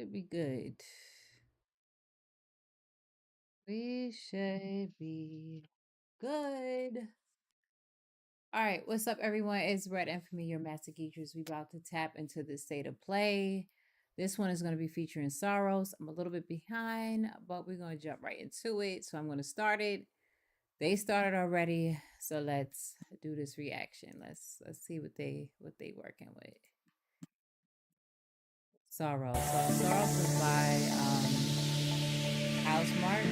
should be good. We should be good. All right, what's up, everyone? It's REDinfamy, your master geekers. We about to tap into the state of play. This one is going to be featuring Saros. I'm a little bit behind, but we're going to jump right into it. So I'm going to start it. They started already, so let's do this reaction. Let's see what they working with. Saros. So Saros is by Housemark.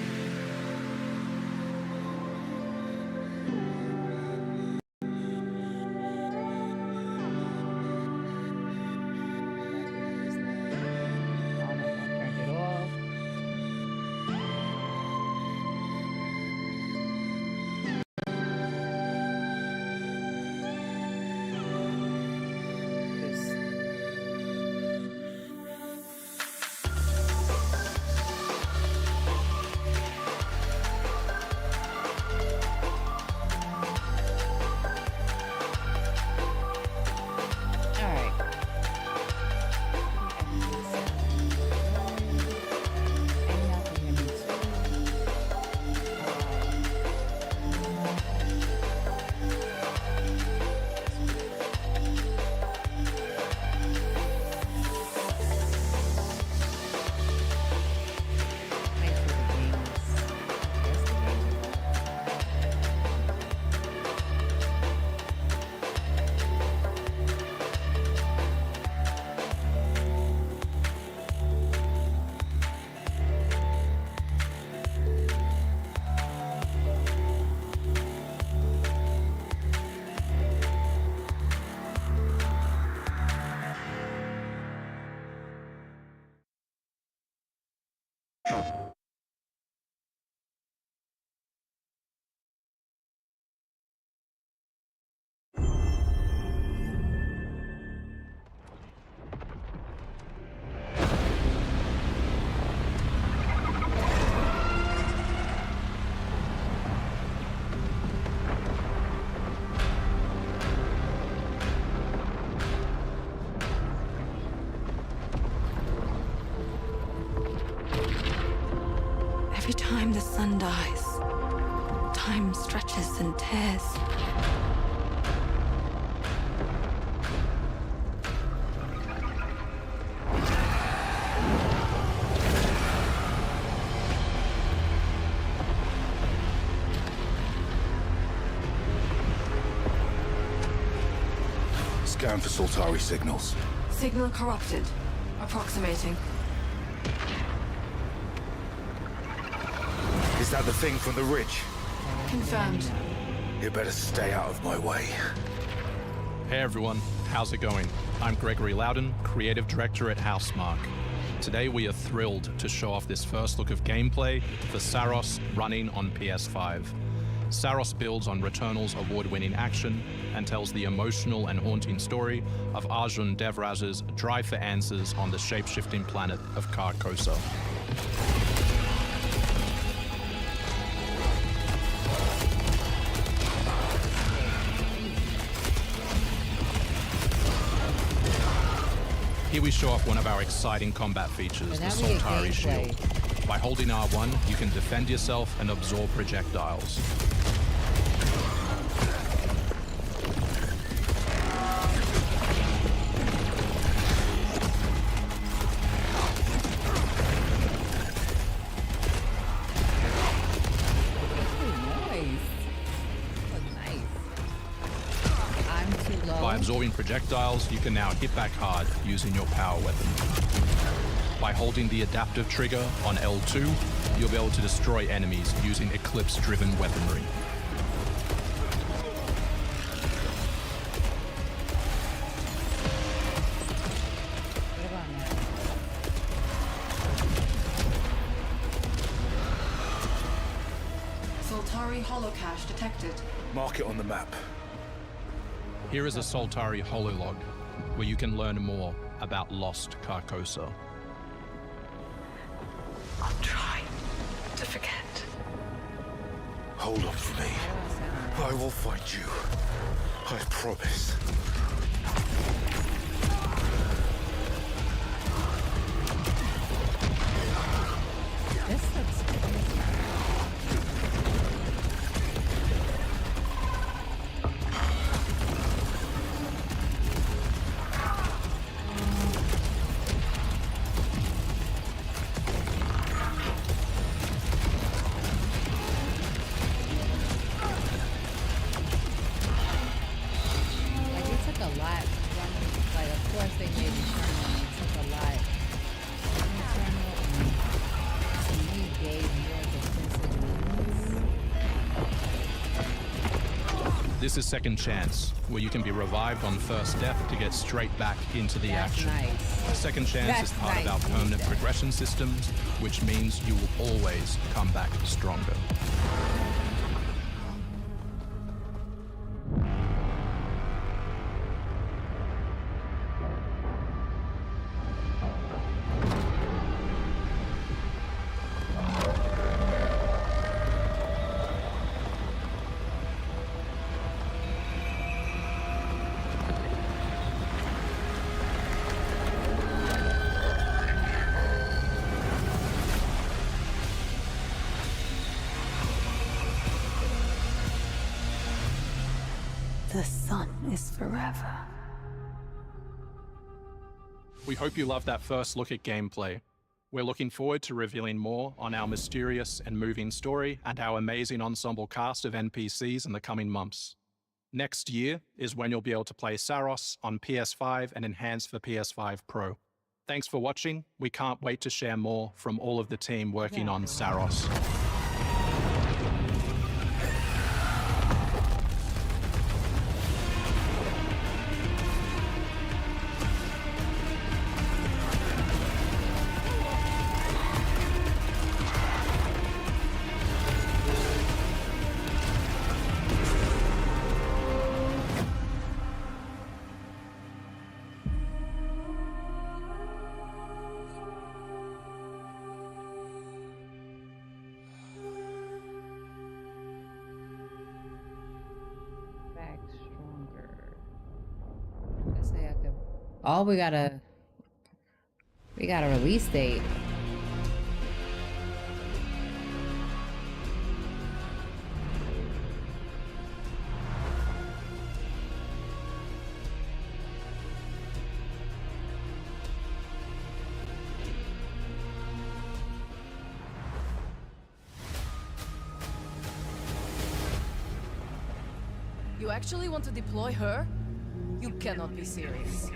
Every time the sun dies, time stretches and tears. Scan for Soltari signals. Signal corrupted. Approximating. Is that the thing from the ridge? Confirmed. You better stay out of my way. Hey everyone, how's it going? I'm Gregory Loudon, Creative Director at Housemark. Today we are thrilled to show off this first look of gameplay for Saros running on PS5. Saros builds on Returnal's award-winning action and tells the emotional and haunting story of Arjun Devraj's drive for answers on the shape-shifting planet of Carcosa. Here we show off one of our exciting combat features, the Soltari Shield. By holding R1, you can defend yourself and absorb projectiles. By absorbing projectiles, you can now hit back hard using your power weapon. By holding the adaptive trigger on L2, you'll be able to destroy enemies using Eclipse-driven weaponry. Soltari holocache detected. Mark it on the map. Here is a Soltari hololog, where you can learn more about lost Carcosa. I'll try to forget. Hold on for me. I will find you. I promise. This is Second Chance, where you can be revived on first death to get straight back into the That's action. nice. Second Chance is That's part of nice. our permanent progression systems, which means you will always come back stronger. The sun is forever. We hope you loved that first look at gameplay. We're looking forward to revealing more on our mysterious and moving story and our amazing ensemble cast of NPCs in the coming months. Next year is when you'll be able to play Saros on PS5 and enhanced for PS5 Pro. Thanks for watching. We can't wait to share more from all of the team working on Saros. Back stronger. I say I could. Oh, we got a release date. You actually want to deploy her? You cannot be serious.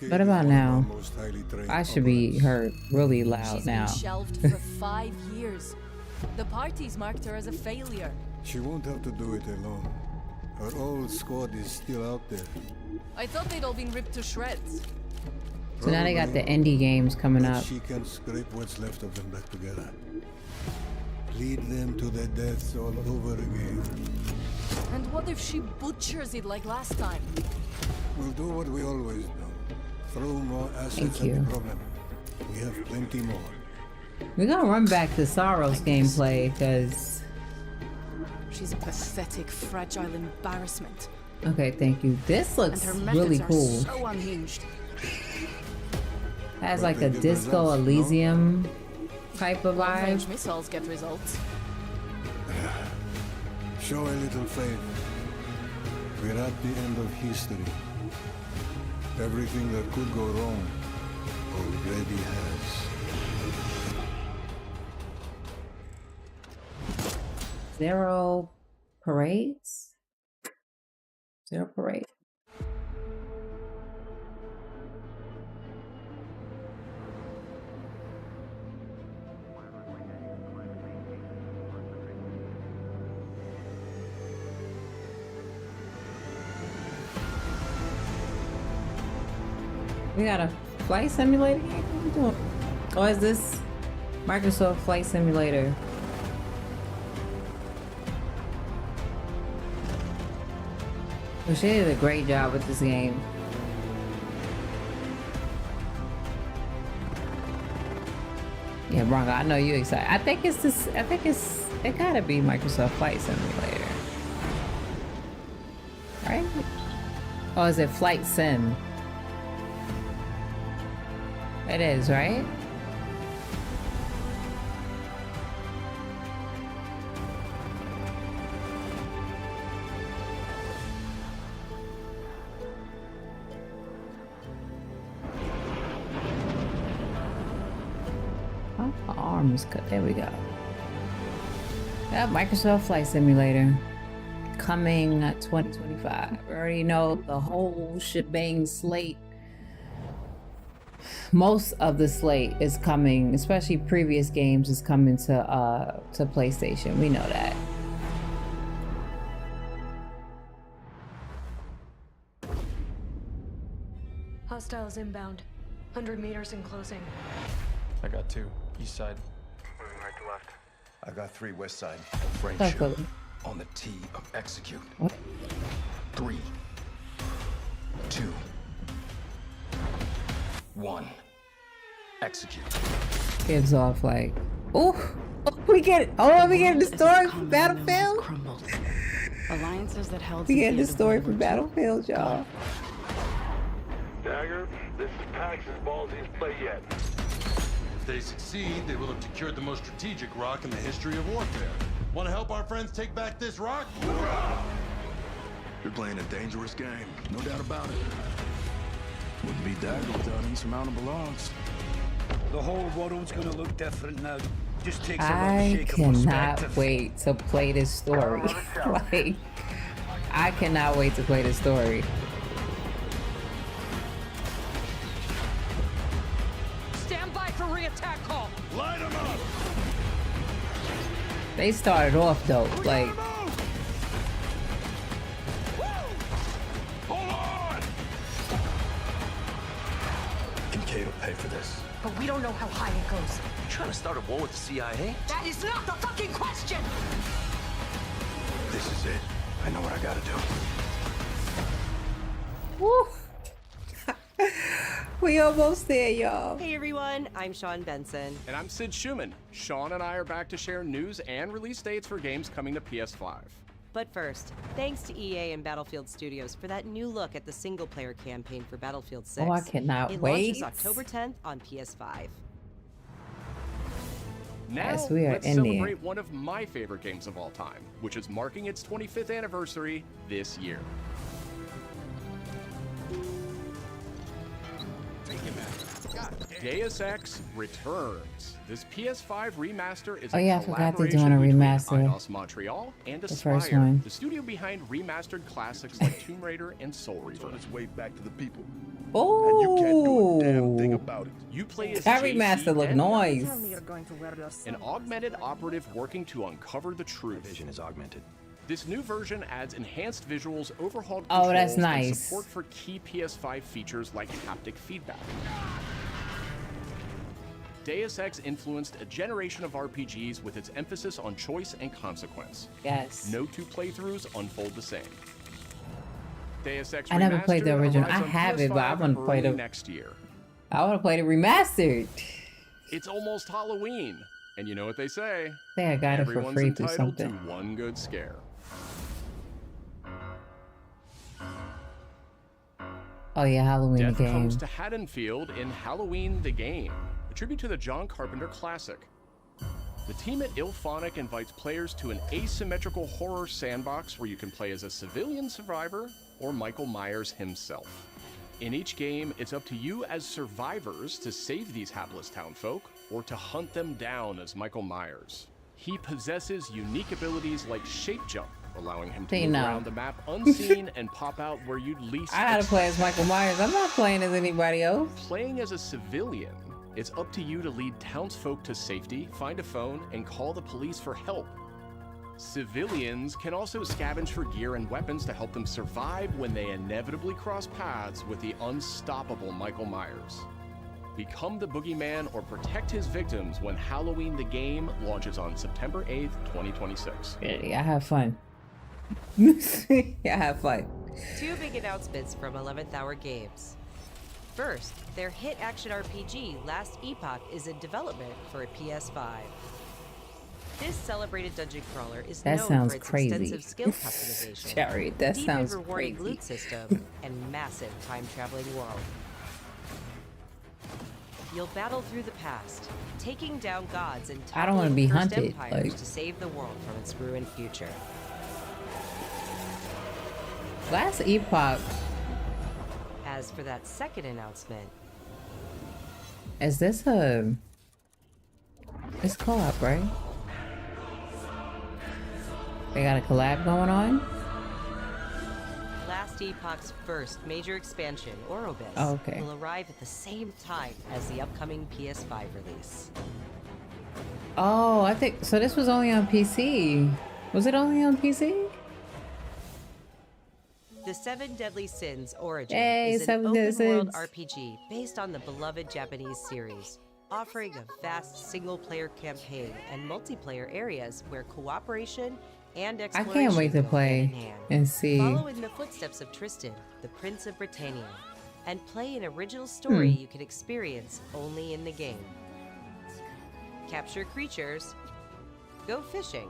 What about now? I should be heard really loud She's now. been shelved for 5 years. The parties marked her as a failure. She won't have to do it alone. Her old squad is still out there. I thought they'd all been ripped to shreds. So now they got the indie games coming But up. she can scrape what's left of them back together. Lead them to their deaths all over again. And what if she butchers it like last time? We'll do what we always do. Throw more assets Thank at you. the problem. We have plenty more. We're gonna run back to Saros gameplay because. She's a pathetic, fragile embarrassment. Okay, thank you. This And looks her methods really are cool. so unhinged. Has But like they a get Disco results, no? Elysium type of vibe. Long-range missiles get results. Show a little faith. We're at the end of history. Everything that could go wrong already has. Zero parades? Zero parade. We got a flight simulator here? What are we doing? Oh, is this Microsoft Flight Simulator? Well, she did a great job with this game. Yeah, Bronco, I know you excited. I think it's this. It gotta be Microsoft Flight Simulator, right? Oh, is it Flight Sim? It is, right? Oh, my arm is cut. There we go. Yeah, Microsoft Flight Simulator coming 2025. We already know the whole shebang slate. Most of the slate is coming, especially previous games is coming to PlayStation. We know that. Hostiles inbound. 100 meters in closing. I got 2. East side. Moving right to left. I got 3 west side. Frame That's shoot. cool. On the T of execute. What? 3, 2, 1. Execute. Gives off like, oh, we get it. Oh, we get the story from Battlefield. Alliances that held We get the story from Battlefield, y'all. Dagger, this is Pax's ballsiest play yet. If they succeed, they will have secured the most strategic rock in the history of warfare. Want to help our friends take back this rock? You're playing a dangerous game, no doubt about it. Wouldn't be Dagger without insurmountable odds. The whole world's gonna look different now. Just takes a little I shake of cannot perspective. wait to play this story. Like, I cannot wait to play this story. Stand by for re-attack call. Light them up! They started off dope. Like, Hold on! Kincaid will pay for this. But we don't know how high it goes. You trying to start a war with the CIA? That is not the fucking question! This is it. I know what I gotta do. woo. We almost there, y'all. Hey everyone, I'm Sean Benson. And I'm Sid Schumann. Sean and I are back to share news and release dates for games coming to PS5. But first, thanks to EA and Battlefield Studios for that new look at the single-player campaign for Battlefield 6. Oh, I cannot it wait. launches October 10th on PS5. Now, Yes, we are let's in celebrate there. one of my favorite games of all time, which is marking its 25th anniversary this year. Deus Ex returns. This PS5 remaster is Oh, yeah, I forgot they're collaboration doing a between remaster. Eidos Montreal and The Aspire, first one. the studio behind remastered classics like Tomb Raider and Soul Reaver. On its way back to the people. Oh, And you can't do a damn thing about it. You play as that JC remaster look and nice. an augmented operative working to uncover the truth. Vision is augmented. This new version adds enhanced visuals, overhauled Oh, controls, that's and nice. support for key PS5 features like haptic feedback. Deus Ex influenced a generation of RPGs with its emphasis on choice and consequence. Yes. No 2 playthroughs unfold the same. Deus Ex I never played the Remastered original. arrives I on have it, but I PS5 want to play early the. next year. I want to play the remastered. It's almost Halloween, and you know what they say. I think I got it for Everyone's free through entitled something. to one good scare. Oh yeah, Halloween Death the game. comes to Haddonfield in Halloween the Game, a tribute to the John Carpenter classic. The team at Ilphonic invites players to an asymmetrical horror sandbox where you can play as a civilian survivor or Michael Myers himself. In each game, it's up to you as survivors to save these hapless townfolk or to hunt them down as Michael Myers. He possesses unique abilities like shape jump, allowing him to They move know. around the map unseen and pop out where you'd least I gotta play as Michael Myers. I'm not playing as anybody else. Playing as a civilian, it's up to you to lead townsfolk to safety, find a phone, and call the police for help. Civilians can also scavenge for gear and weapons to help them survive when they inevitably cross paths with the unstoppable Michael Myers. Become the boogeyman or protect his victims when Halloween the Game launches on September 8th, 2026. Yeah, I have fun. Yeah, I have fun. 2 big announcements from 11th Hour Games. First, their hit action RPG, Last Epoch, is in development for a PS5. This celebrated dungeon crawler is That known sounds for its crazy. extensive skill customization, Jared, that deep sounds and rewarding crazy. loot system, and massive time-traveling world. You'll battle through the past, taking down gods and I don't wanna be toppling first hunted, empires like- to save the world from its ruined future. Last Epoch, As for that second announcement, is this a... It's co-op, right? They got a collab going on? Last Epoch's first major expansion, Orobis, Oh, okay. will arrive at the same time as the upcoming PS5 release. Oh, I think... So this was only on PC. Was it only on PC? The Seven Deadly Sins Origin Yay, is an Seven Deadly open-world Sins. RPG based on the beloved Japanese series, offering a vast single-player campaign and multiplayer areas where cooperation and I exploration can't wait to go play hand in hand. and see. Follow in the footsteps of Tristan, the Prince of Britannia, and play an original story you can experience only in the game. Capture creatures, go fishing,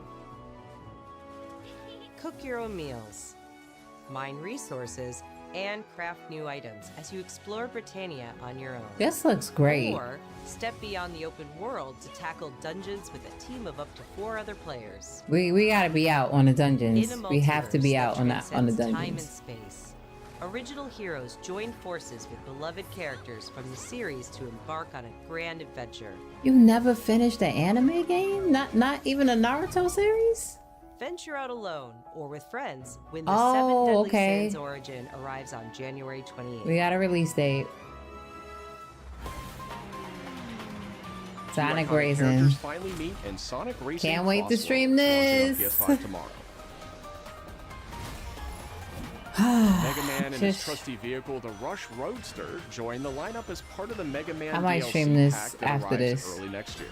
cook your own meals, mine resources, and craft new items as you explore Britannia on your own. This looks great. Or step beyond the open world to tackle dungeons with a team of up to 4 other players. We gotta be out on the dungeons. In a We have to be multiverse out on the transcends Time and dungeons. space. Original heroes join forces with beloved characters from the series to embark on a grand adventure. You never finished the anime game? Not even a Naruto series? Venture out alone or with friends when the Oh, Seven Deadly okay. Sins Origin arrives on January 28th. We got a release date. Sonic Iconic Racing. characters finally meet in Sonic Racing Can't wait to Crossworld, stream launching on this. PS5 tomorrow. Mega Man and his Just- trusty vehicle, the Rush Roadster, join the lineup as part of the Mega Man I might DLC stream this pack that after arrives this. early next year.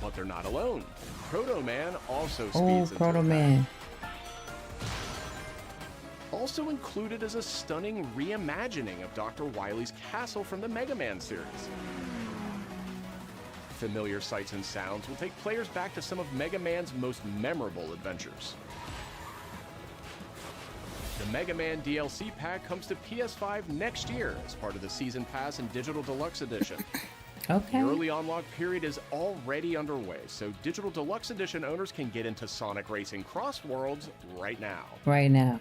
But they're not alone. Proto Man also speeds Oh, into Proto the Man. pack. Also included is a stunning reimagining of Dr. Wily's castle from the Mega Man series. Familiar sights and sounds will take players back to some of Mega Man's most memorable adventures. The Mega Man DLC pack comes to PS5 next year as part of the Season Pass and Digital Deluxe Edition. Okay. The early unlock period is already underway, so Digital Deluxe Edition owners can get into Sonic Racing Cross Worlds right now. Right now.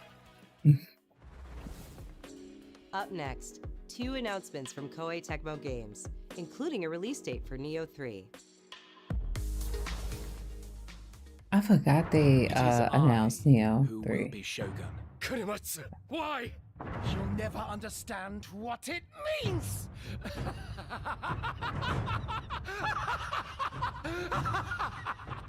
Up next, 2 announcements from Koei Tecmo Games, including a release date for Neo 3. I forgot they announced Neo 3. Be Shogun. Kurimatsu, why? You'll never understand what it means!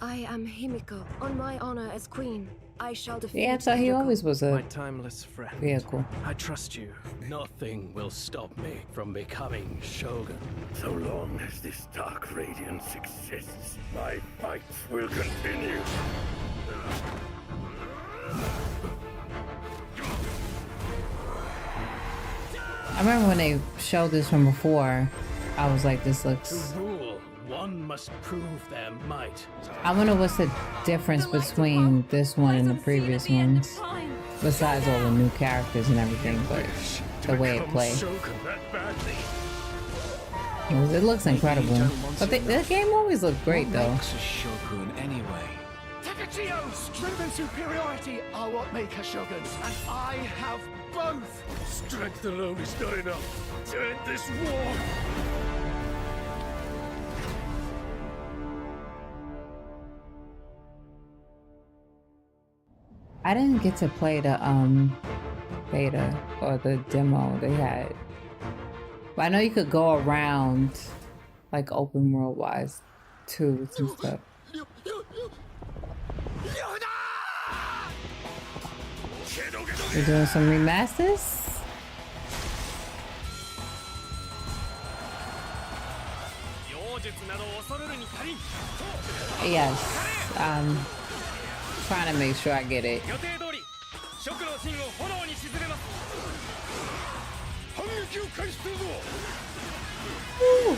I am Himiko. On my honor as queen, I shall defeat. Yeah, so he Draco. always was a My timeless friend. vehicle. I trust you. Nothing will stop me from becoming Shogun. So long as this dark radiance exists, my fights will continue. I remember when they showed this from before, I was like, this To looks... rule, one must prove their might. I wonder what's the difference between this one and the previous ones. Besides all the new characters and everything, but the way it plays. Shogun that badly. It looks incredible. But the game always looked great though. Makes a Shogun anyway. Takachio! Strength and superiority are what make a Shogun, and I have both! Strength alone is not enough to end this war. I didn't get to play the beta or the demo they had. But I know you could go around like open world wise too with some stuff. We're doing some remasters. Yes. Trying to make sure I get it. Woo.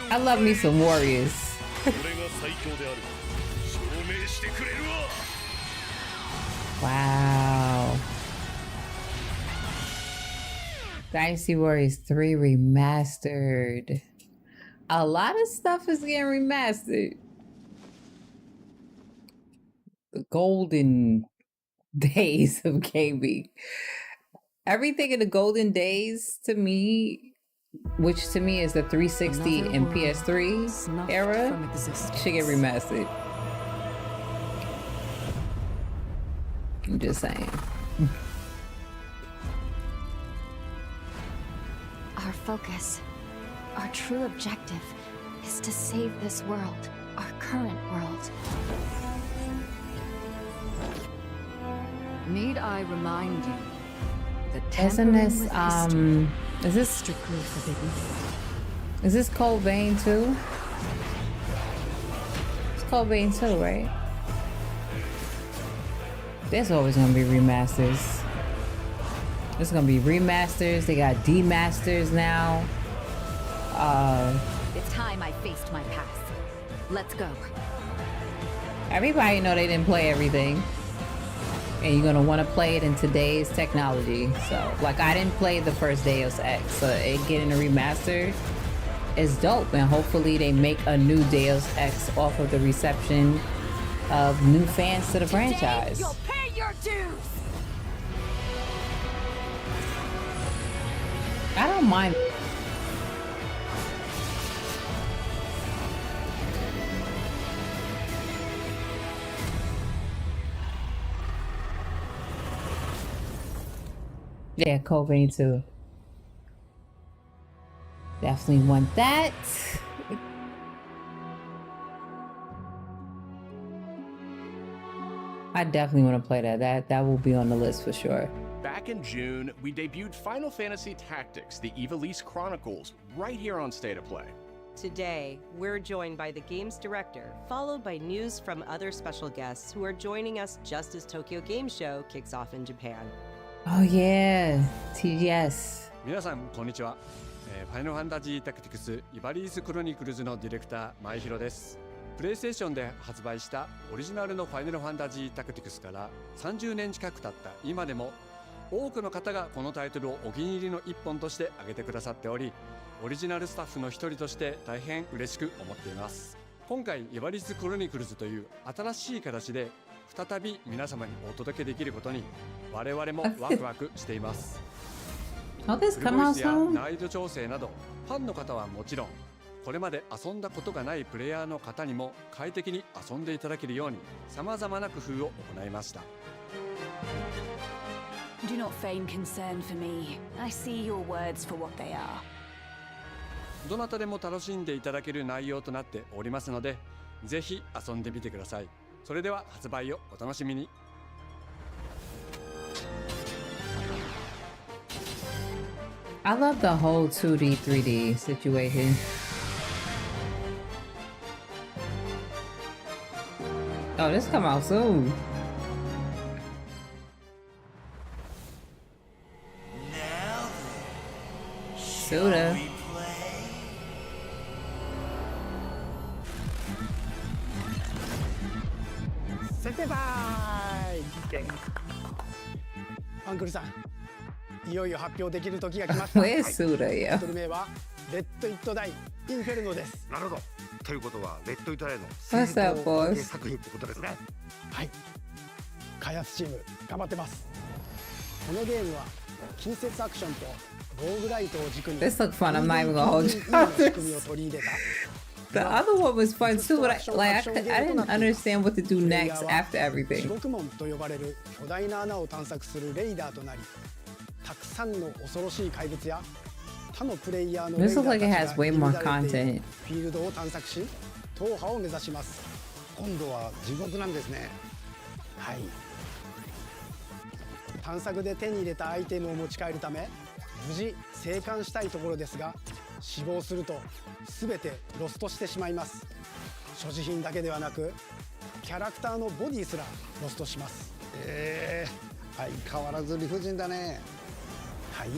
I love me some warriors. Wow. Dynasty Warriors 3 remastered. A lot of stuff is getting remastered. The golden days of gaming. Everything in the golden days to me, which to me is the 360 and PS3 era, should get remastered. I'm just saying. Our focus, our true objective, is to save this world, our current world. Need I remind you that Isn't this tampering with history is this strictly forbidden? Is this Cold Vein too? It's Cold Vein too, right? There's always gonna be remasters. There's gonna be remasters. They got demasters now. It's time I faced my past. Let's go. Everybody know they didn't play everything. And you're gonna want to play it in today's technology. So, like, I didn't play the first Deus Ex, so it getting a remaster is dope. And hopefully they make a new Deus Ex off of the reception of new fans to the franchise. You'll pay your dues. I don't mind. Yeah, Cold Vein too. Definitely want that. I definitely want to play that. That will be on the list for sure. Back in June, we debuted Final Fantasy Tactics, the Ivalice Chronicles, right here on State of Play. Today, we're joined by the game's director, followed by news from other special guests who are joining us just as Tokyo Game Show kicks off in Japan. Oh yeah, TGS. 皆さんこんにちは。ファイナルファンタジータクティクスイバリースクロニクルズのディレクター前広です。プレイステーションで発売したオリジナルのファイナルファンタジータクティクスから30年近く経った今でも多くの方がこのタイトルをお気に入りの一本として挙げてくださっており、オリジナルスタッフの一人として大変嬉しく思っています。今回イバリースクロニクルズという新しい形で再び皆様にお届けできることに我々もワクワクしています。フルボイスや難易度調整などファンの方はもちろん、これまで遊んだことがないプレイヤーの方にも快適に遊んでいただけるように様々な工夫を行いました。 Do not feign concern for me. I see your words for what they are. どなたでも楽しんでいただける内容となっておりますので、ぜひ遊んでみてください。それでは発売をお楽しみに。 I love the whole 2D, 3D situation. Oh, this come out soon. Suda. Uncle さん、いよいよ発表できる時が来ました。Where's Suda, yo? タイトル名はレッド・イット・ダイ・インフェルノです。なるほど。ということはレッド・イット・ダイの What's up, boss? 作品ってことですね。はい。開発チーム頑張ってます。このゲームは近接アクションとローグライトを軸に This look fun. I'm not even gonna hold you. 仕組みを取り入れた。 The other one was fun too, but I didn't understand what to do next after everything. 地獄門と呼ばれる巨大な穴を探索するレイダーとなり、たくさんの恐ろしい怪物や他のプレイヤーのレイダーたちが入り乱れているフィールドを探索し、踏破を目指します。今度は地獄なんですね。はい。探索で手に入れたアイテムを持ち帰るため、無事生還したいところですが、死亡すると全てロストしてしまいます。所持品だけではなく、キャラクターのボディすらロストします。相変わらず理不尽だね。はい。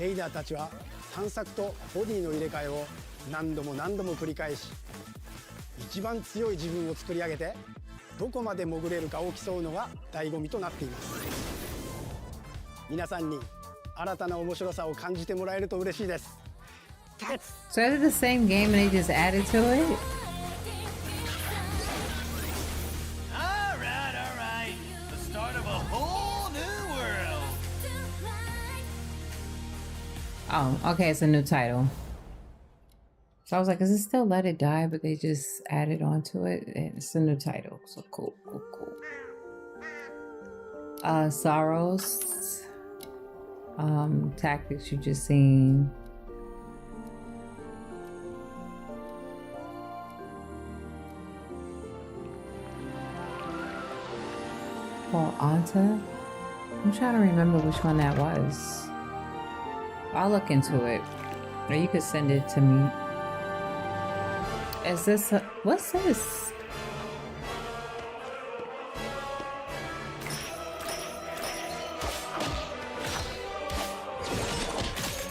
レイダーたちは探索とボディの入れ替えを何度も繰り返し、一番強い自分を作り上げてどこまで潜れるかを競うのが醍醐味となっています。皆さんに新たな面白さを感じてもらえると嬉しいです。 So is it the same game and they just added to it? Alright. The start of a whole new world. Oh, okay, it's a new title. So I was like, is it still Let It Die? But they just added onto it. And it's a new title. So cool. Saros. Tactics you just seen. called Anta? I'm trying to remember which one that was. I'll look into it. Or you could send it to me. Is this what's this?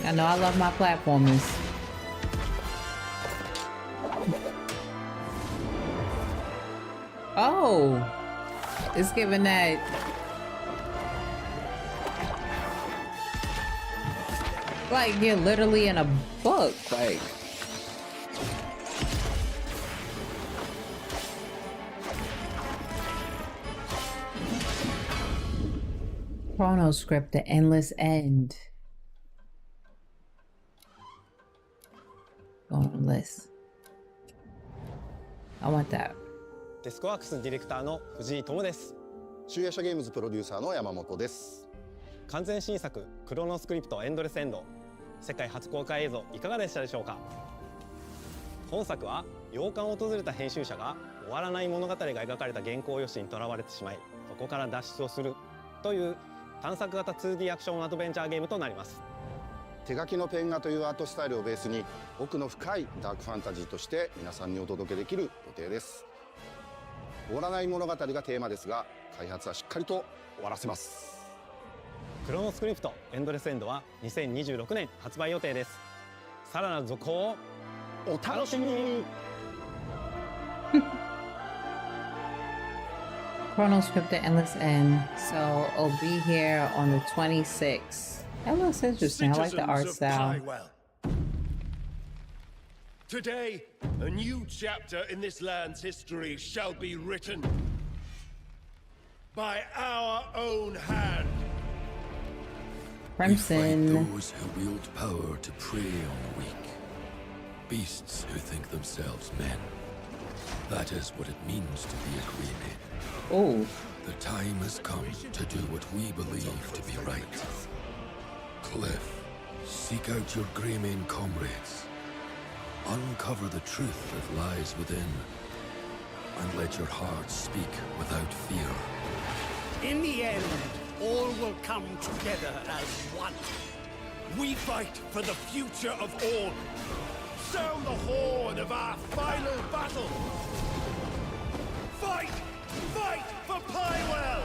I know I love my platformers. Oh, it's giving that. Like you're literally in a book, like. Chrono script, the endless end. Going on list. I want that. デスクワークスディレクターの藤井智です。集英社ゲームズプロデューサーの山本です。完全新作クロノスクリプトエンドレスエンド、世界初公開映像いかがでしたでしょうか。本作は洋館を訪れた編集者が終わらない物語が描かれた原稿用紙にとらわれてしまい、そこから脱出をするという探索型 2D アクションアドベンチャーゲームとなります。手書きのペン画というアートスタイルをベースに奥の深いダークファンタジーとして皆さんにお届けできる予定です。終わらない物語がテーマですが、開発はしっかりと終わらせます。クロノスクリプトエンドレスエンドは2026年発売予定です。さらなる続報をお楽しみに。Chrono script the endless end, so it'll be here on the 26th. That looks interesting. I like the art style. Today, a new chapter in this land's history shall be written by our own hand. Crimson. We fight those who wield power to prey on the weak, beasts who think themselves men. That is what it means to be a Greyman. Oh. The time has come to do what we believe to be right. Cliff, seek out your Greyman comrades. Uncover the truth that lies within, and let your heart speak without fear. In the end, all will come together as one. We fight for the future of all. Sound the horn of our final battle. Fight! Fight for Pywell!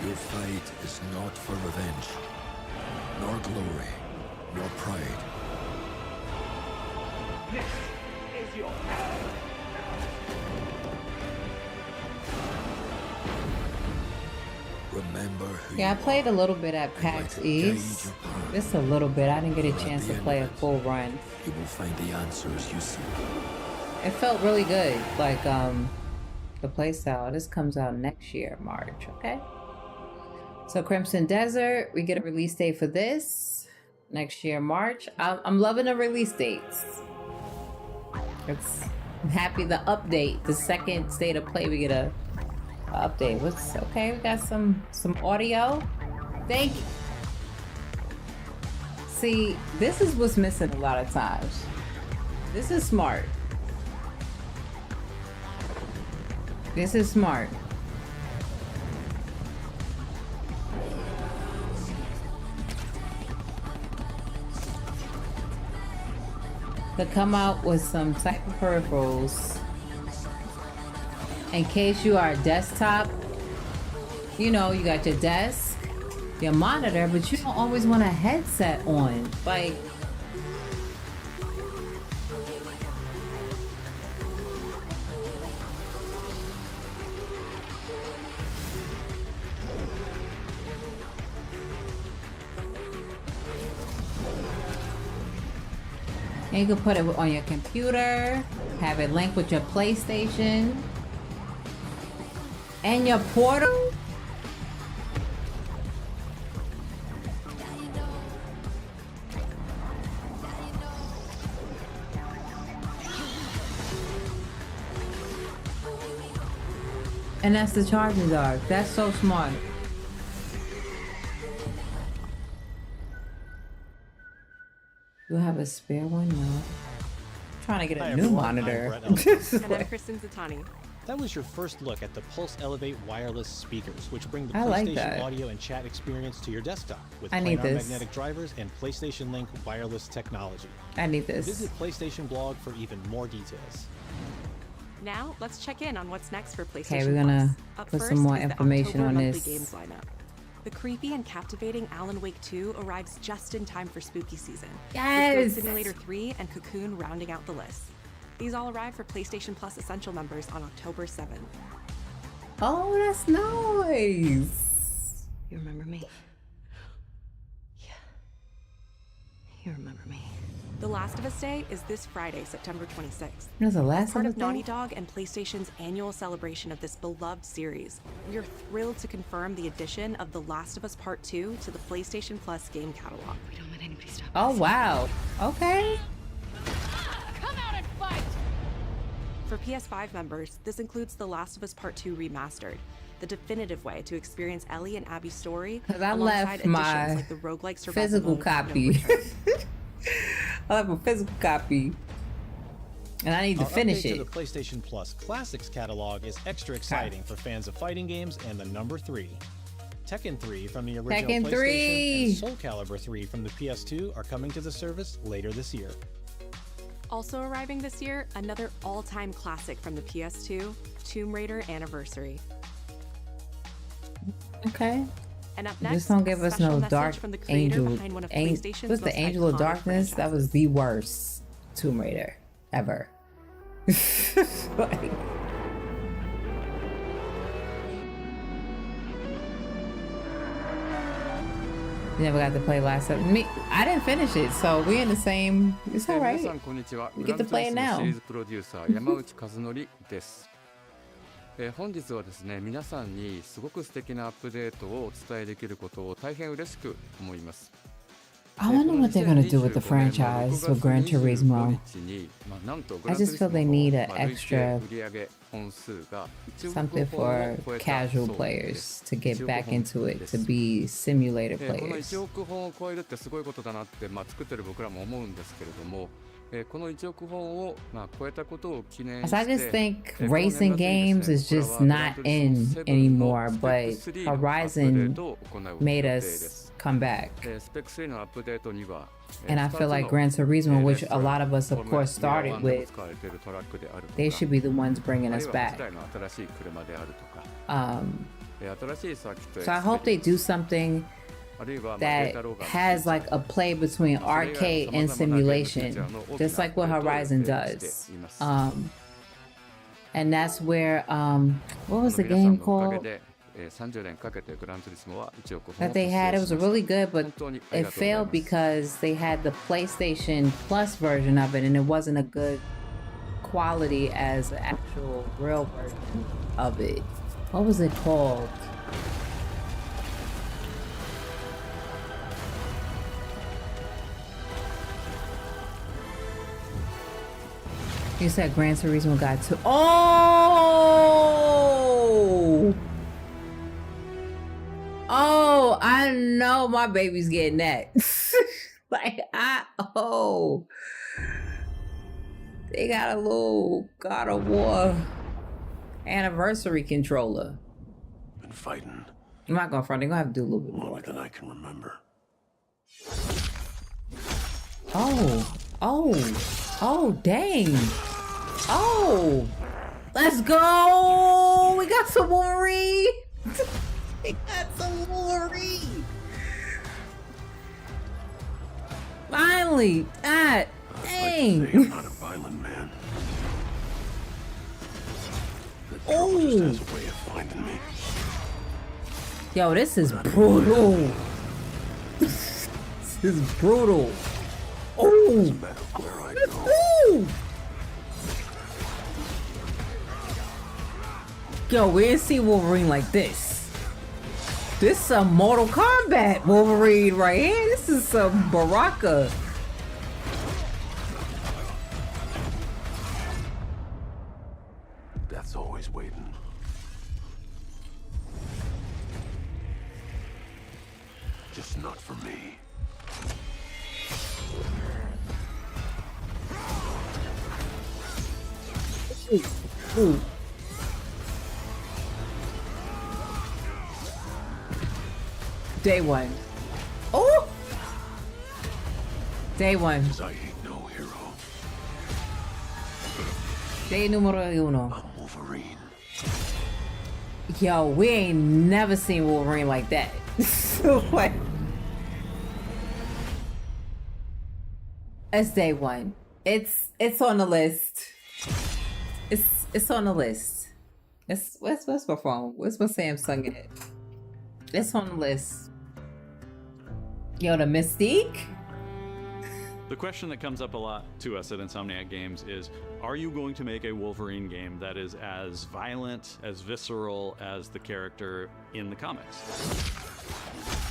Your fight is not for revenge, nor glory, nor pride. This is your Remember who Yeah, I played a little bit at PAX East. Just a little bit. I didn't get a chance to play a full run. You will find the answers you seek. It felt really good. Like the playstyle. This comes out next year, March. Okay. So Crimson Desert, we get a release date for this next year, March. I'm loving the release dates. I'm happy the update, the second state of play, we get a update. What's okay? We got some audio. Thank you. See, this is what's missing a lot of times. This is smart. This is smart. To come out with some type of peripherals in case you are a desktop. You know, you got your desk, your monitor, but you don't always want a headset on. Like, and you can put it on your computer, have it linked with your PlayStation and your portal. And that's the charging dock. That's so smart. Do I have a spare one? No. I'm trying to get a Hi, new everyone. monitor. I'm Brett And I'm Kristen Zatani. That was your first look at the Pulse Elevate wireless speakers, which bring the I like PlayStation that. audio and chat experience to your desktop with I need planar this. magnetic drivers and PlayStation Link wireless technology. I need this. Visit PlayStation blog for even more details. Now, let's check in on what's next for PlayStation Okay, we're gonna Plus. Up put first some more is the information October on monthly this. games lineup. The creepy and captivating Alan Wake 2 arrives just in time for spooky season. Yes! With Goat Simulator 3 and Cocoon rounding out the list. These all arrive for PlayStation Plus Essential members on October 7th. Oh, that's nice. You remember me? Yeah. You remember me. The Last of Us Day is this Friday, September 26th. There's a Last Part of of Us Naughty Day? Dog and PlayStation's annual celebration of this beloved series. We're thrilled to confirm the addition of The Last of Us Part 2 to the PlayStation Plus game catalog. We don't let anybody stop Oh, wow. Okay. Come out and fight! For PS5 members, this includes The Last of Us Part 2 Remastered, the definitive way to experience Ellie and Abby's story, Because I alongside left additions my like the roguelike survival physical mode Kingdom copy. Returns. I have a physical copy. And I need to Our finish update it. to the PlayStation Plus Classics catalog is extra exciting for fans of fighting games and the number 3. Tekken 3 from the original Tekken PlayStation 3. and Soul Calibur 3 from the PS2 are coming to the service later this year. Also arriving this year, another all-time classic from the PS2, Tomb Raider Anniversary. Okay. And up next, Just don't give a us special no message dark from the creator angel. behind one of What's PlayStation's the most Angel of iconic Darkness? That was the worst Tomb Raider ever. Like, you never got to play last of me. I didn't finish it, so we in the same. It's all 皆 right. さんこんにちは。 We グ get ラン to ツー play リ it スモ now. シリーズプロデューサー山内和則です。本日はですね、皆さんにすごく素敵なアップデートをお伝えできることを大変嬉しく思います。 I wonder what they're gonna do with the franchise with Gran Turismo. I just feel they need an extra something for casual players to get back into it, to be simulator この players. 1億本を超えるってすごいことだなって、作ってる僕らも思うんですけれども、この1億本を、超えたことを記念して Because I just think racing games is just not in anymore, but Horizon made us come back. スペック3のアップデートには And I feel like Gran Turismo, which a lot of us, of course, started with, they should be the ones bringing us back. So I hope they do something that has like a play between arcade and simulation, just like what Horizon does. And that's where, what was the game called that they had? It was really good, but it failed because they had the PlayStation Plus version of it, and it wasn't a good quality as the actual real version of it. What was it called? You said Gran Turismo got to. Oh! Oh, I know my baby's getting that. Like, they got a little God of War anniversary controller. Been fighting I'm not gonna front, they're gonna have to do a little bit more. longer than I can remember. Oh, dang. Oh, let's go. We got some Wolverine. We got some Wolverine. Finally. God dang. I'm not a violent man. The Oh. just has a way of finding me. Yo, this is brutal. This is brutal. Oh. Ooh. Yo, we didn't see Wolverine like this. This is some Mortal Kombat Wolverine right here. This is some Baraka. Death's always waiting. Just not for me. Ooh. Day one. Oh! Day one. I ain't no hero. Day numero uno. I'm Wolverine. Yo, we ain't never seen Wolverine like that. So what? It's day one. It's on the list. It's on the list. What's my phone? What's my Samsung at? It's on the list. Yo, the Mystique? The question that comes up a lot to us at Insomniac Games is, are you going to make a Wolverine game that is as violent, as visceral as the character in the comics?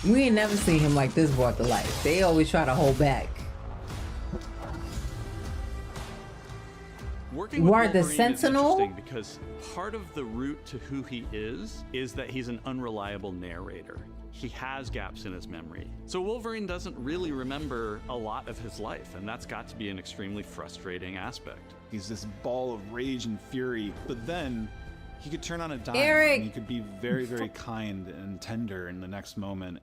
We ain't never seen him like this brought to life. They always try to hold back. Working with Ward the Wolverine Sentinel? is interesting because part of the root to who he is that he's an unreliable narrator. He has gaps in his memory. So Wolverine doesn't really remember a lot of his life, and that's got to be an extremely frustrating aspect. He's this ball of rage and fury, but then he could turn on a dime Eric! and he could be very, very kind and tender in the next moment.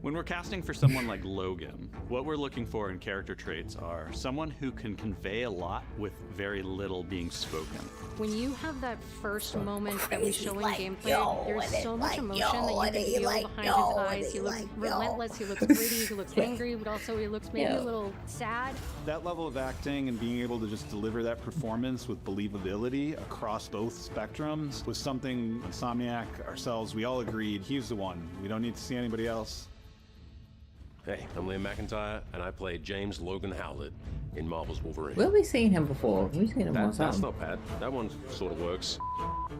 When we're casting for someone like Logan, what we're looking for in character traits are someone who can convey a lot with very little being spoken. When you have that first moment that we show in gameplay, there's so much emotion that you can feel behind his eyes. He looks relentless, he looks gritty, he looks angry, but also he looks maybe a little sad. That level of acting and being able to just deliver that performance with believability across both spectrums was something Insomniac, ourselves, we all agreed he's the one. We don't need to see anybody else. Hey, I'm Liam McIntyre, and I play James Logan Howlett in Marvel's Wolverine. Where have we seen him before? We've seen him on That's something. not bad. That one sort of works.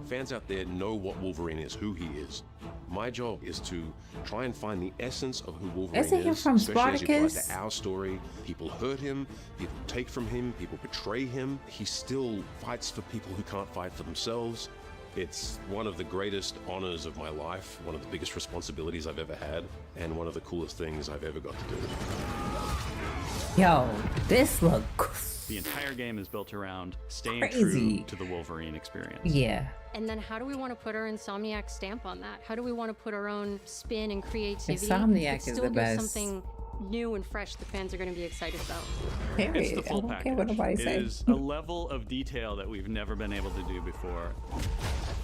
Fans out there know what Wolverine is, who he is. My job is to try and find the essence of who Wolverine Isn't he is, from especially as you apply Spartacus? to our story. People hurt him, people take from him, people betray him. He still fights for people who can't fight for themselves. It's one of the greatest honors of my life, one of the biggest responsibilities I've ever had, and one of the coolest things I've ever got to do. Yo, this look The entire game is built around staying crazy. true to the Wolverine experience. Yeah. And then how do we want to put our Insomniac stamp on that? How do we want to put our own spin and creativity? Insomniac but is still the give best. something new and fresh the fans are going to be excited about. It's the full I don't package. care what nobody It says. is a level of detail that we've never been able to do before.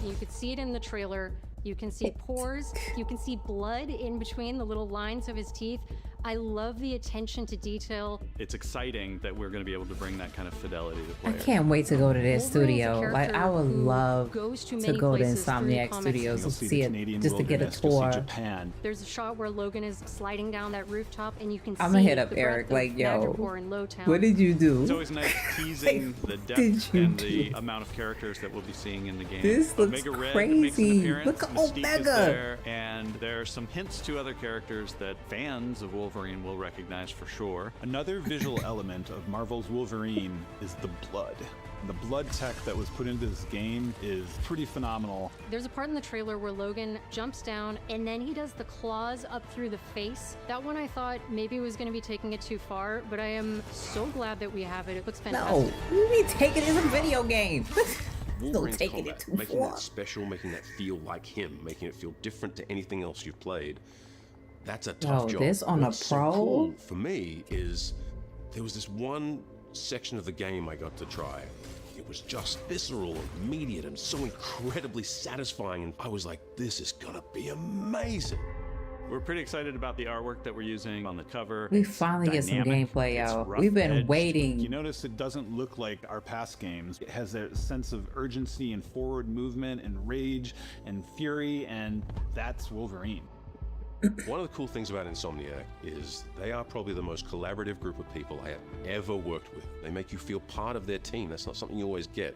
You could see it in the trailer. You can see pores. You can see blood in between the little lines of his teeth. I love the attention to detail. It's exciting that we're going to be able to bring that kind of fidelity to I players. can't wait to go to their Wolverine's a studio. Like, I character would who love goes to to many go to places through the Insomniac comics. Studios You'll and see see the it Canadian just to get a wilderness, you'll see tour. Japan. There's a shot where Logan is sliding down that rooftop, and you can I'ma see hit up the Eric, breadth of like, yo, Madripoor in Lowtown. what did you do? It's always nice teasing the did depth you and do? the amount of characters that we'll be seeing in the game. This looks Omega Red crazy. makes an appearance. Look at Mystique is Omega. there, and there are some hints to other characters that fans of Wolverine will recognize for sure. Another visual element of Marvel's Wolverine is the blood. The blood tech that was put into this game is pretty phenomenal. There's a part in the trailer where Logan jumps down and then he does the claws up through the face. That one I thought maybe was going to be taking it too far, but I am so glad that we have it. It looks fantastic. No, you be taking it as a video game. Wolverine's taking it combat, too making far. that special, making that feel like him, making it feel different to anything else you've played. That's a tough job. this on a What's so pro? cool for me is there was this one section of the game I got to try. It was just visceral and immediate and so incredibly satisfying, and I was like, this is gonna be amazing. We're pretty excited about the artwork that we're using on the cover. We It's finally get some dynamic, gameplay it's out. rough We've been edged. waiting. You notice it doesn't look like our past games. It has that sense of urgency and forward movement and rage and fury, and that's Wolverine. One of the cool things about Insomniac is they are probably the most collaborative group of people I have ever worked with. They make you feel part of their team. That's not something you always get.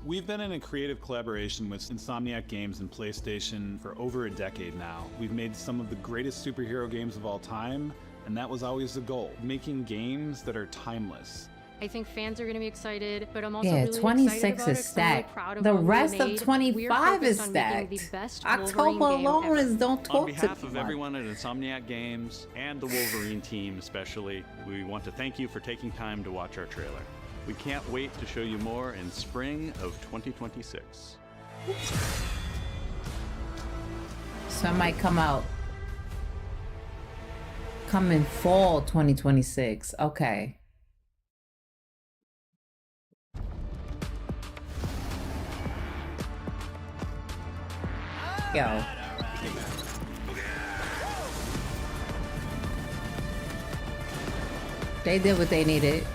We've been in a creative collaboration with Insomniac Games and PlayStation for over a decade now. We've made some of the greatest superhero games of all time, and that was always the goal, making games that are timeless. I think fans are going to be excited, but I'm also Yeah, really 26 excited about is it 'cause I'm really stacked. proud of The what we rest of made. We are 25 is focused on making the stacked. best October Wolverine game alone ever. is don't On talk to behalf me. of everyone at Insomniac Games and the Wolverine team especially, we want to thank you for taking time to watch our trailer. We can't wait to show you more in spring of 2026. So it might come in fall 2026. Okay. Yo. They did what they needed.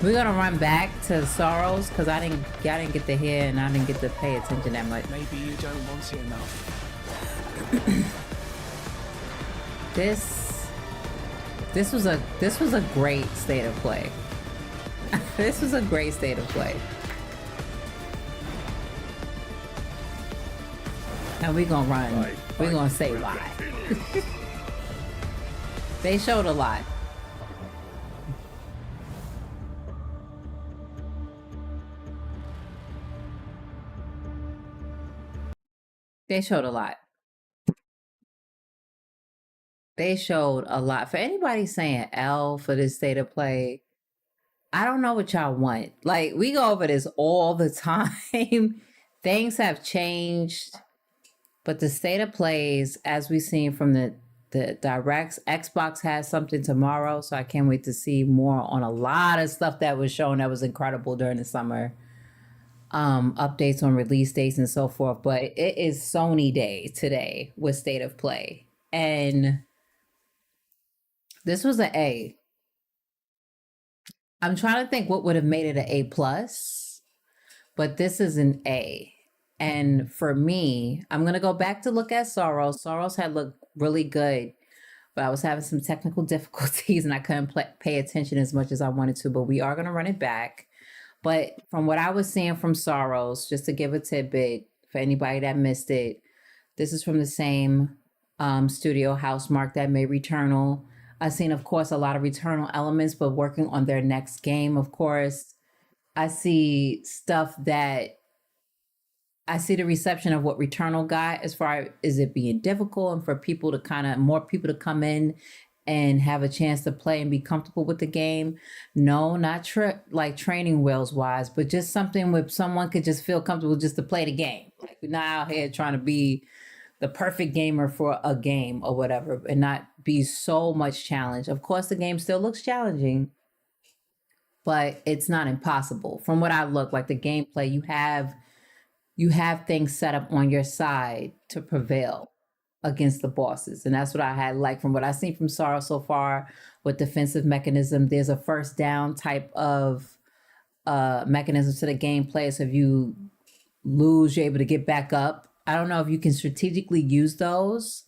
We're gonna run back to Saros because I didn't get to hear and I didn't get to pay attention that much. Maybe you don't want it enough. This was a great state of play. This was a great state of play. And we're gonna run. We're gonna say why. They showed a lot. They showed a lot. They showed a lot. For anybody saying L for this state of play, I don't know what y'all want. Like, we go over this all the time. Things have changed, but the state of plays, as we've seen from the directs, Xbox has something tomorrow, so I can't wait to see more on a lot of stuff that was shown that was incredible during the summer. Updates on release dates and so forth, but it is Sony Day today with State of Play, and this was an A. I'm trying to think what would have made it an A plus, but this is an A. And for me, I'm gonna go back to look at Saros. Saros had looked really good, but I was having some technical difficulties and I couldn't pay attention as much as I wanted to, but we are gonna run it back. But from what I was seeing from Saros, just to give a tidbit for anybody that missed it, this is from the same studio Housemarque that made Returnal. I've seen, of course, a lot of Returnal elements, but working on their next game, of course. I see stuff that I see the reception of what Returnal got as far as it being difficult and for people to more people to come in and have a chance to play and be comfortable with the game. No, not like training wheels wise, but just something where someone could just feel comfortable just to play the game. Like, we're not out here trying to be the perfect gamer for a game or whatever and not be so much challenge. Of course, the game still looks challenging, but it's not impossible. From what I look like, the gameplay, you have things set up on your side to prevail against the bosses. And that's what I had like from what I've seen from Saros so far with defensive mechanism. There's a first down type of mechanism to the gameplay. So if you lose, you're able to get back up. I don't know if you can strategically use those.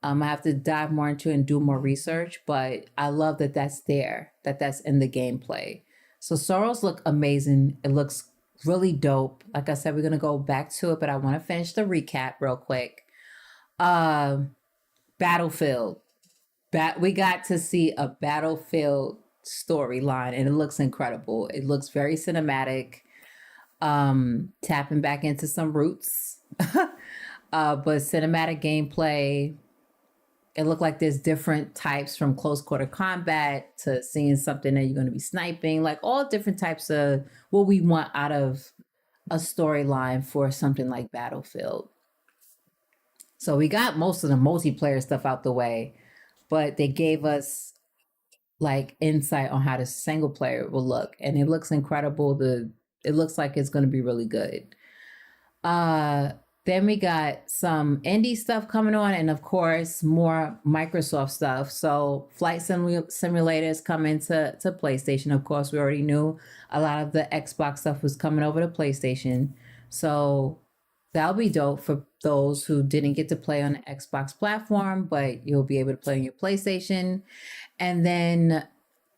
I have to dive more into it and do more research, but I love that that's there, that's in the gameplay. So Saros look amazing. It looks really dope. Like I said, we're going to go back to it, but I want to finish the recap real quick. Battlefield. We got to see a Battlefield storyline and it looks incredible. It looks very cinematic. Tapping back into some roots. But cinematic gameplay. It looked like there's different types from close quarter combat to seeing something that you're going to be sniping, like all different types of what we want out of a storyline for something like Battlefield. So we got most of the multiplayer stuff out the way, but they gave us like insight on how the single player will look, and it looks incredible. It looks like it's going to be really good. Then we got some indie stuff coming on, and of course, more Microsoft stuff. So Flight Simulators coming to PlayStation. Of course, we already knew a lot of the Xbox stuff was coming over to PlayStation. So that'll be dope for those who didn't get to play on the Xbox platform, but you'll be able to play on your PlayStation. And then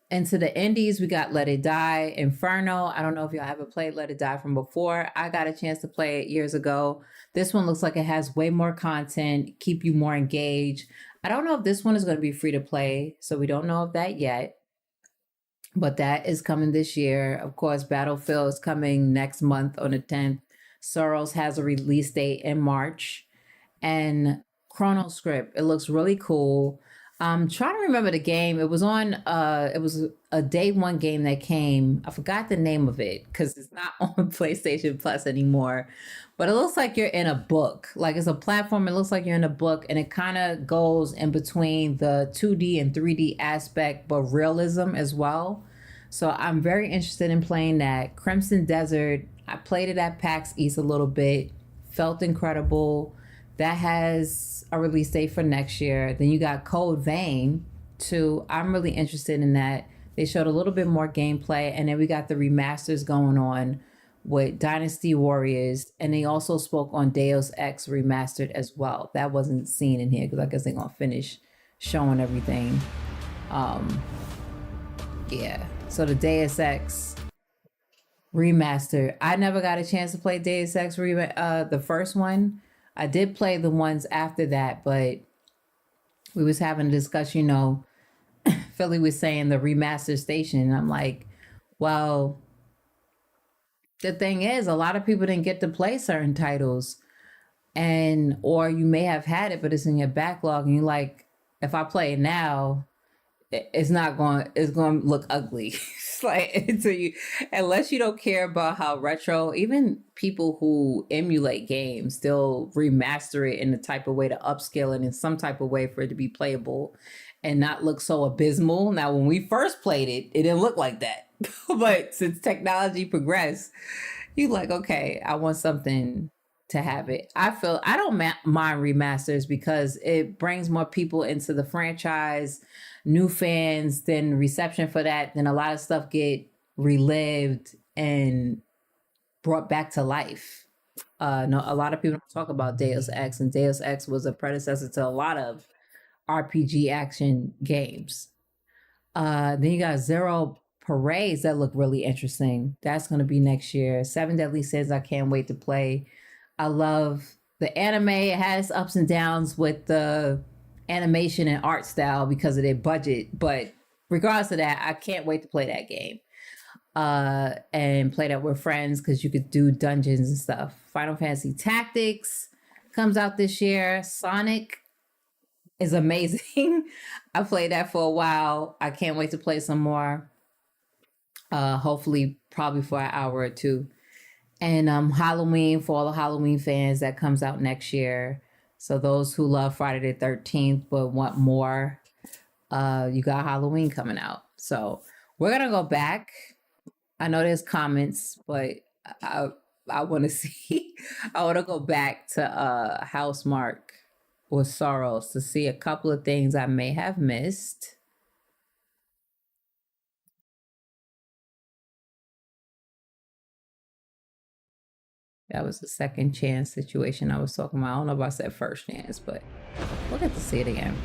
into the indies, we got Let It Die, Inferno. I don't know if y'all ever played Let It Die from before. I got a chance to play it years ago. This one looks like it has way more content, keep you more engaged. I don't know if this one is going to be free to play, so we don't know of that yet. But that is coming this year. Of course, Battlefield is coming next month on the 10th. Saros has a release date in March. And Chronoscript, it looks really cool. I'm trying to remember the game. It was on it was a day one game that came. I forgot the name of it because it's not on PlayStation Plus anymore. But it looks like you're in a book. Like it's a platform, it looks like you're in a book, and it kind of goes in between the 2D and 3D aspect, but realism as well. So I'm very interested in playing that. Crimson Desert, I played it at PAX East a little bit, felt incredible. That has a release date for next year. Then you got Code Vein too. I'm really interested in that. They showed a little bit more gameplay, and then we got the remasters going on with Dynasty Warriors, and they also spoke on Deus Ex Remastered as well. That wasn't seen in here because I guess they're gonna finish showing everything. Yeah. So the Deus Ex Remastered. I never got a chance to play Deus Ex the first one. I did play the ones after that, but we was having a discussion, you know, Philly was saying the remaster station. And I'm like, well, the thing is, a lot of people didn't get to play certain titles, and or you may have had it, but it's in your backlog, and you're like, if I play it now, it's going to look ugly. It's like until you, unless you don't care about how retro, even people who emulate games still remaster it in the type of way to upscale it in some type of way for it to be playable and not look so abysmal. Now, when we first played it, it didn't look like that. But since technology progressed, you like, okay, I want something to have it. I don't mind remasters because it brings more people into the franchise, new fans, then reception for that, then a lot of stuff get relived and brought back to life. No, a lot of people don't talk about Deus Ex, and Deus Ex was a predecessor to a lot of RPG action games. Then you got Zero Parades that look really interesting. That's going to be next year. Seven Deadly Sins, I can't wait to play. I love the anime. It has ups and downs with the animation and art style because of their budget. But regardless of that, I can't wait to play that game. And play that with friends because you could do dungeons and stuff. Final Fantasy Tactics comes out this year. Sonic is amazing. I played that for a while. I can't wait to play some more. Hopefully, probably for an hour or two. And Halloween, for all the Halloween fans, that comes out next year. So those who love Friday the 13th but want more, you got Halloween coming out. So we're going to go back. I know there's comments, but I want to see. I want to go back to Housemark or Saros to see a couple of things I may have missed. That was the second chance situation I was talking about. I don't know if I said first chance, but we'll get to see it again.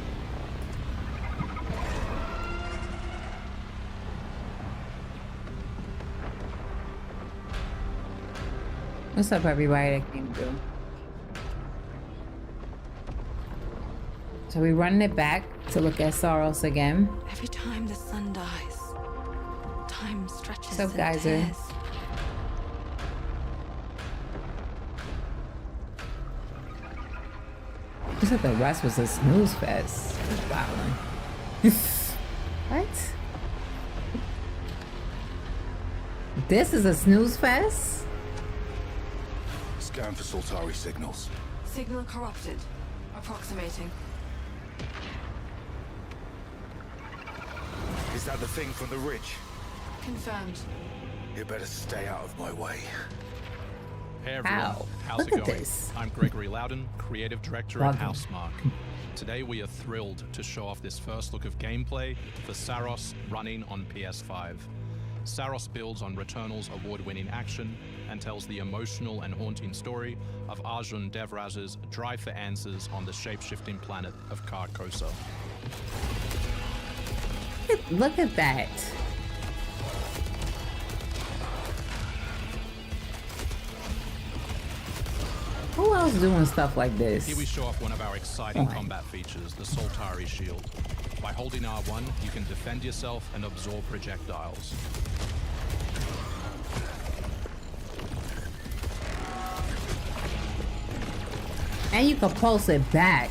What's up, everybody that came through? So we're running it back to look at Saros again. Every time the sun dies, time stretches. What's up, Geyser? You said the rest was a snooze fest. Wow. What? This is a snooze fest? Scan for Soltari signals. Signal corrupted. Approximating. Is that the thing from the ridge? Confirmed. You better stay out of my way. Hey everyone, how's Look it at going? this. I'm Gregory Loudon, Creative Director at Housemark. Today we are thrilled to show off this first look of gameplay for Saros running on PS5. Saros builds on Returnal's award-winning action and tells the emotional and haunting story of Arjun Devraz's drive for answers on the shape-shifting planet of Carcosa. Look at that. Who else doing stuff like this? Here we show off one of our exciting combat features, the Soltari Shield. By holding R1, you can defend yourself and absorb projectiles. And you can pulse it back.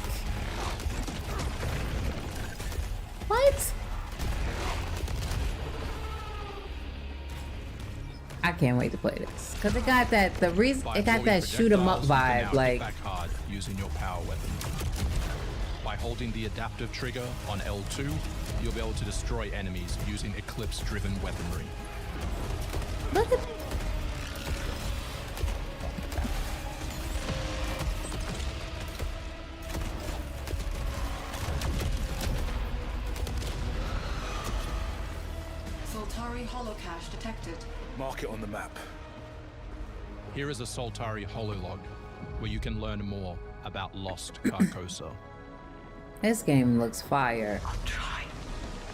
can't wait to play this because it got that it got that shoot 'em up projectiles, you can vibe. now Like, hit back hard using your power weapon. By holding the adaptive trigger on L2, you'll be able to destroy enemies using eclipse-driven weaponry. look at Soltari holocache detected. Mark it on the map. Here is a Soltari hololog, where you can learn more about Lost Carcosa. this game looks fire. I'll try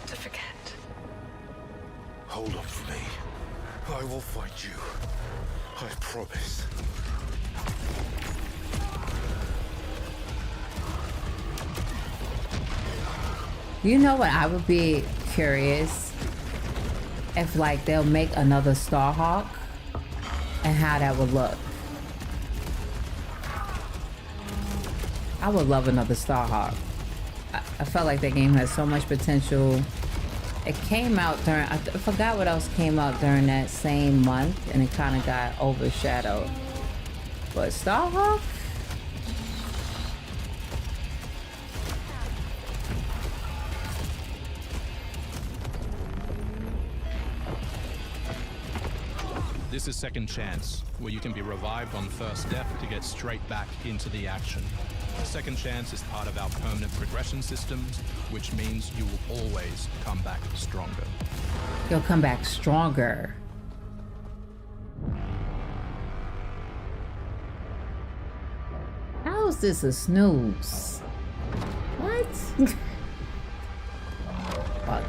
to forget. Hold up for me. I will fight you. I promise. You know what? I would be curious if like they'll make another Starhawk and how that would look. I would love another Starhawk. I felt like that game has so much potential. It came out during, I forgot what else came out during that same month, and it kind of got overshadowed. But Starhawk? This is Second Chance, where you can be revived on first death to get straight back into the action. Second Chance is part of our permanent progression systems, which means you will always come back stronger. You'll come back stronger. How is this a snooze? What? Fuck.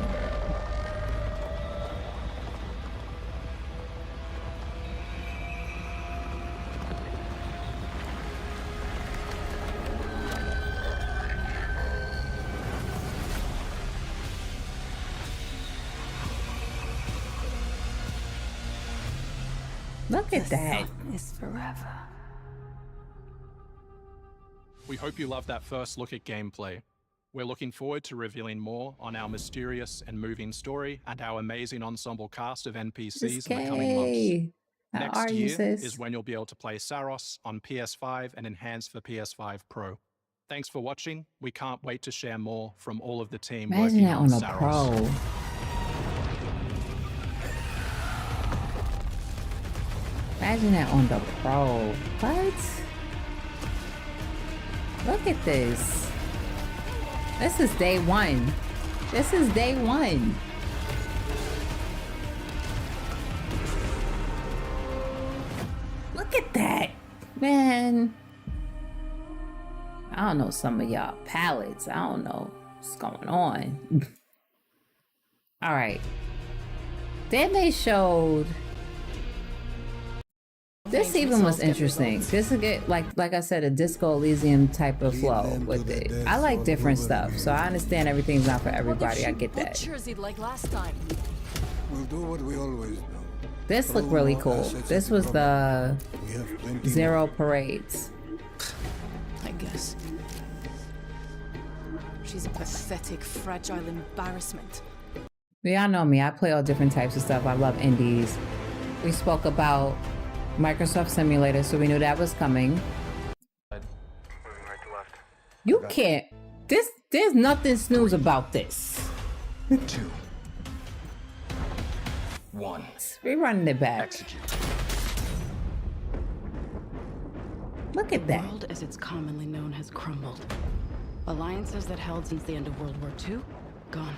Look at that. Is forever. We hope you loved that first look at gameplay. We're looking forward to revealing more on our mysterious and moving story and our amazing ensemble cast of NPCs in the coming months. How Next are you, year sis? is when you'll be able to play Saros on PS5 and enhanced for PS5 Pro. Thanks for watching. We can't wait to share more from all of the team Imagine working that on on a Saros. pro. Imagine that on the pro. What? Look at this. This is day one. This is day one. Look at that. Man. I don't know some of y'all palettes. I don't know what's going on. All right. Then they showed. This even was interesting. This is good, like I said, a Disco Elysium type of flow with it. I like different stuff, so I understand everything's not for everybody. I get that. Butchers like last time. We'll do what we always do. This looked really cool. This was the Zero Parades. I guess. She's a pathetic, fragile embarrassment. Y'all know me. I play all different types of stuff. I love indies. We spoke about Microsoft Simulator, so we knew that was coming. You can't. There's nothing snooze about this. 2, 1. We're running it back. Execute. Look at that. The world as it's commonly known has crumbled. Alliances that held since the end of World War II, gone.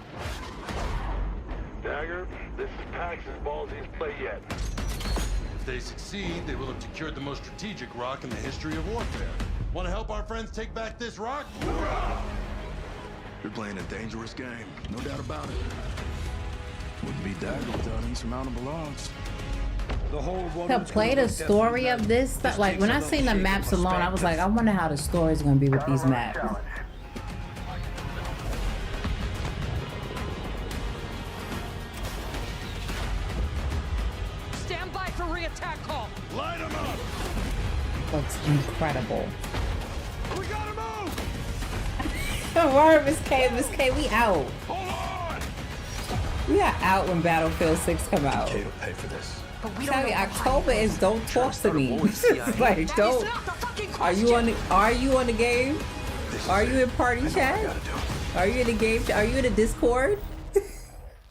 Dagger, this is Pax's ballsiest play yet. If they succeed, they will have secured the most strategic rock in the history of warfare. Want to help our friends take back this rock? You're playing a dangerous game, no doubt about it. Wouldn't be Dagger without insurmountable odds. To play the story of this stuff, like when I seen the maps alone, I was like, I wonder how the story is going to be with these maps. Stand by for re-attack call. Line them up. Looks incredible. We gotta move. Word, Miss K, we out. We are out when Battlefield 6 come out. Kate will pay for this. Tell you, October is don't talk to me. Like, don't. Are you on the game? Are you in party chat? Are you in the game? Are you in the Discord?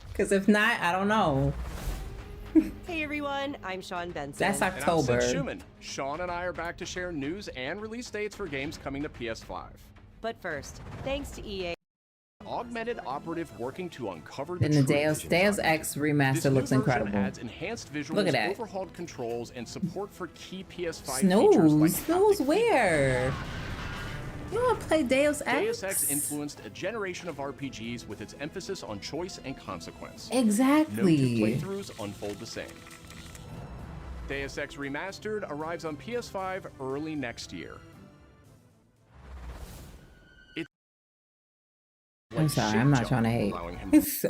Because if not, I don't know. Hey everyone, I'm Sean Benson. That's October. And I'm Sid Schumann. Sean and I are back to share news and release dates for games coming to PS5. But first, thanks to EA. Augmented operative working to uncover Then the Deus Ex remaster looks incredible. Adds enhanced visuals, Look at that. overhauled controls, and support for key PS5 Snooze. features like Snooze where? You want to play Deus Ex? Deus Ex influenced a generation of RPGs with its emphasis on choice and consequence. Exactly. No two playthroughs unfold the same. Deus Ex Remastered arrives on PS5 early next year. I'm sorry, I'm not trying to hate.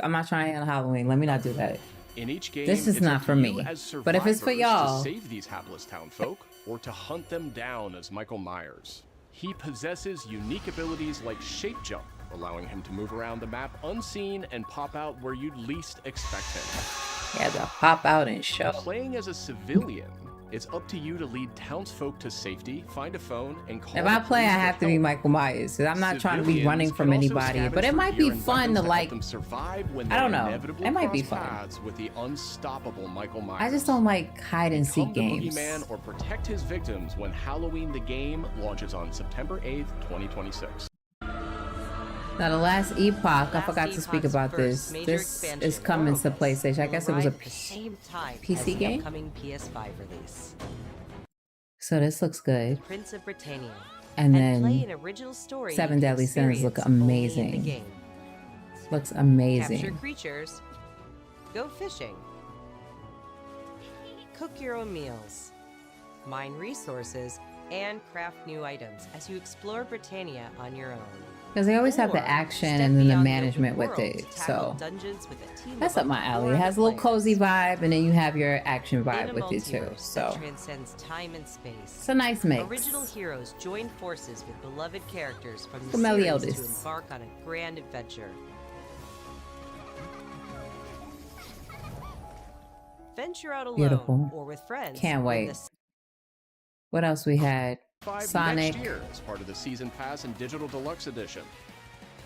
I'm not trying to hate on Halloween. Let me not do that. In each game, This is not for me. But if it's for y'all, to save these hapless townfolk or to hunt them down as Michael Myers. He possesses unique abilities like shape jump, allowing him to move around the map unseen and pop out where you'd least expect him. yeah, to pop out and show. Playing as a civilian, it's up to you to lead townsfolk to safety, find a phone, and call. If I play, I have to be Michael Myers. Because I'm not trying to be running from anybody. But it might be fun to like. I don't know. It might be fun. With the unstoppable Michael Myers. I just don't like hide and seek games. Boogeyman or protect his victims when Halloween the game launches on September 8th, 2026. Now the last Epoch, I forgot to speak about this. This is coming to PlayStation. I guess it was a PC game. Upcoming PS5 release. So this looks good. Prince of Britannia. And play then an original story 7 Deadly Sins look amazing. Looks amazing. Capture creatures. Go fishing. Cook your own meals. Mine resources and craft new items as you explore Britannia on your own. Because they always have the action and then the management with it. So that's up my alley. It has a little cozy vibe, and then you have your action vibe with it too. So transcends time and space. It's a nice mix. Original heroes join forces with beloved characters from the From series Meliodas. to embark on a grand adventure. Venture out alone Beautiful. or with friends. Can't wait. What else we had? Sonic. Next year as part of the Season Pass and Digital Deluxe Edition.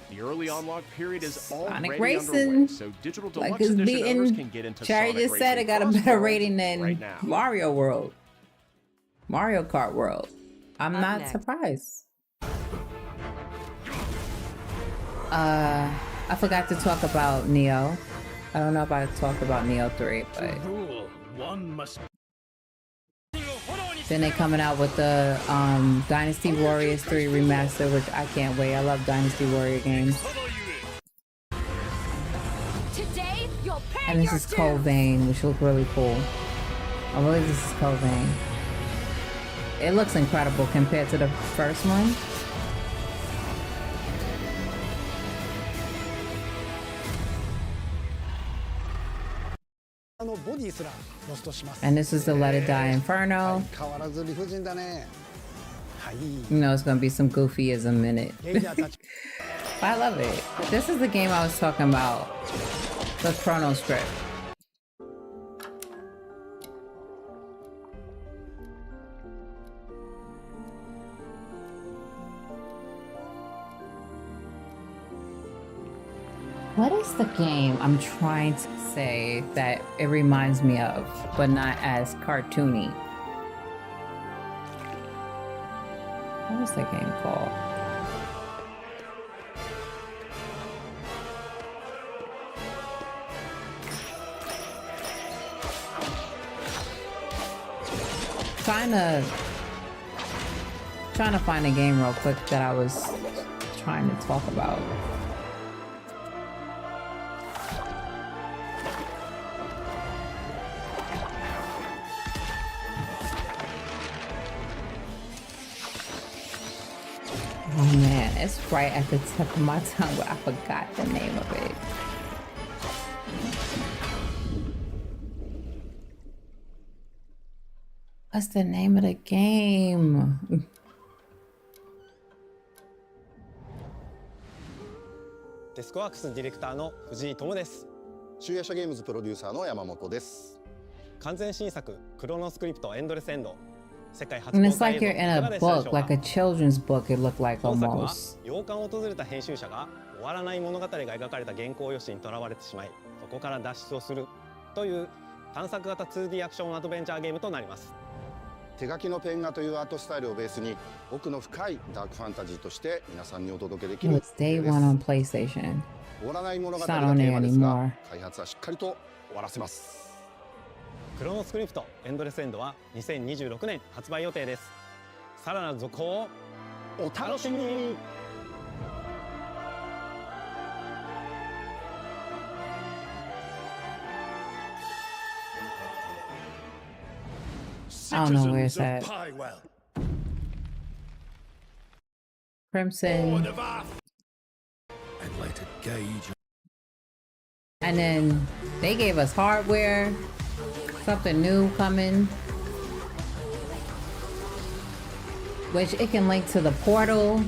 The early unlock period is already Racing. underway, so Digital Deluxe Like it's Edition owners can beating. get into Charlie Sonic just said it got a Racing better Crossroads rating than right now. Mario World. Mario Kart World. I'm Up not next. surprised. I forgot to talk about Neo. I don't know if I talked about Neo 3, but Rule, one must. then they coming out with the Dynasty Warriors 3 remaster, which I can't wait. I love Dynasty Warrior games. Today, you'll pay And this your is Cold Vein, which look really cool. I believe this is Cold Vein. It looks incredible compared to the first one. And this is the Let It Die Inferno. 変わらず理不尽だね。 You know it's gonna be some goofyism in it. But I love it. This is the game I was talking about. The Chrono Script. What is the game I'm trying to say that it reminds me of, but not as cartoony? What is that game called? Trying to find a game real quick that I was trying to talk about. Oh man, it's right at the tip of my tongue, but I forgot the name of it. What's the name of the game? デスクワークスディレクターの藤井智です。集英社ゲームズプロデューサーの山本です。完全新作クロノスクリプトエンドレスエンド And it's like you're in a book, like a children's book, it looked like 本作は almost. 洋館を訪れた編集者が終わらない物語が描かれた原稿用紙にとらわれてしまい、そこから脱出をするという探索型 2D アクションアドベンチャーゲームとなります。手書きのペン画というアートスタイルをベースに奥の深いダークファンタジーとして皆さんにお届けでき It る was day one on PlayStation. 終わらない物語 It's が not テ on ー there マですが anymore. 開発はしっかりと終わらせます。クロノスクリプトエンドレスエンドは2026年発売予定です。さらなる続報をお楽しみに。I don't know where it's Citizens at. of Pywell. Crimson. Lord of our I'd like to gauge. And then they gave us hardware, something new coming, which it can link to the portal,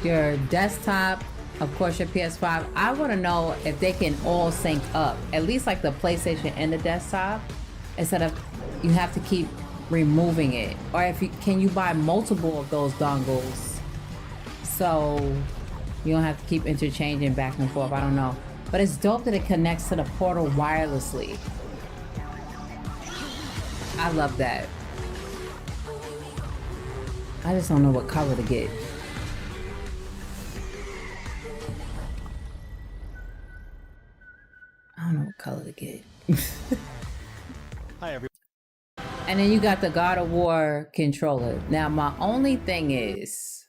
your desktop, of course your PS5. I want to know if they can all sync up, at least like the PlayStation and the desktop, instead of you have to keep removing it. Or if you can you buy multiple of those dongles so you don't have to keep interchanging back and forth. I don't know. But it's dope that it connects to the portal wirelessly. I love that. I just don't know what color to get. I don't know what color to get. Hi everyone. And then you got the God of War controller. Now my only thing is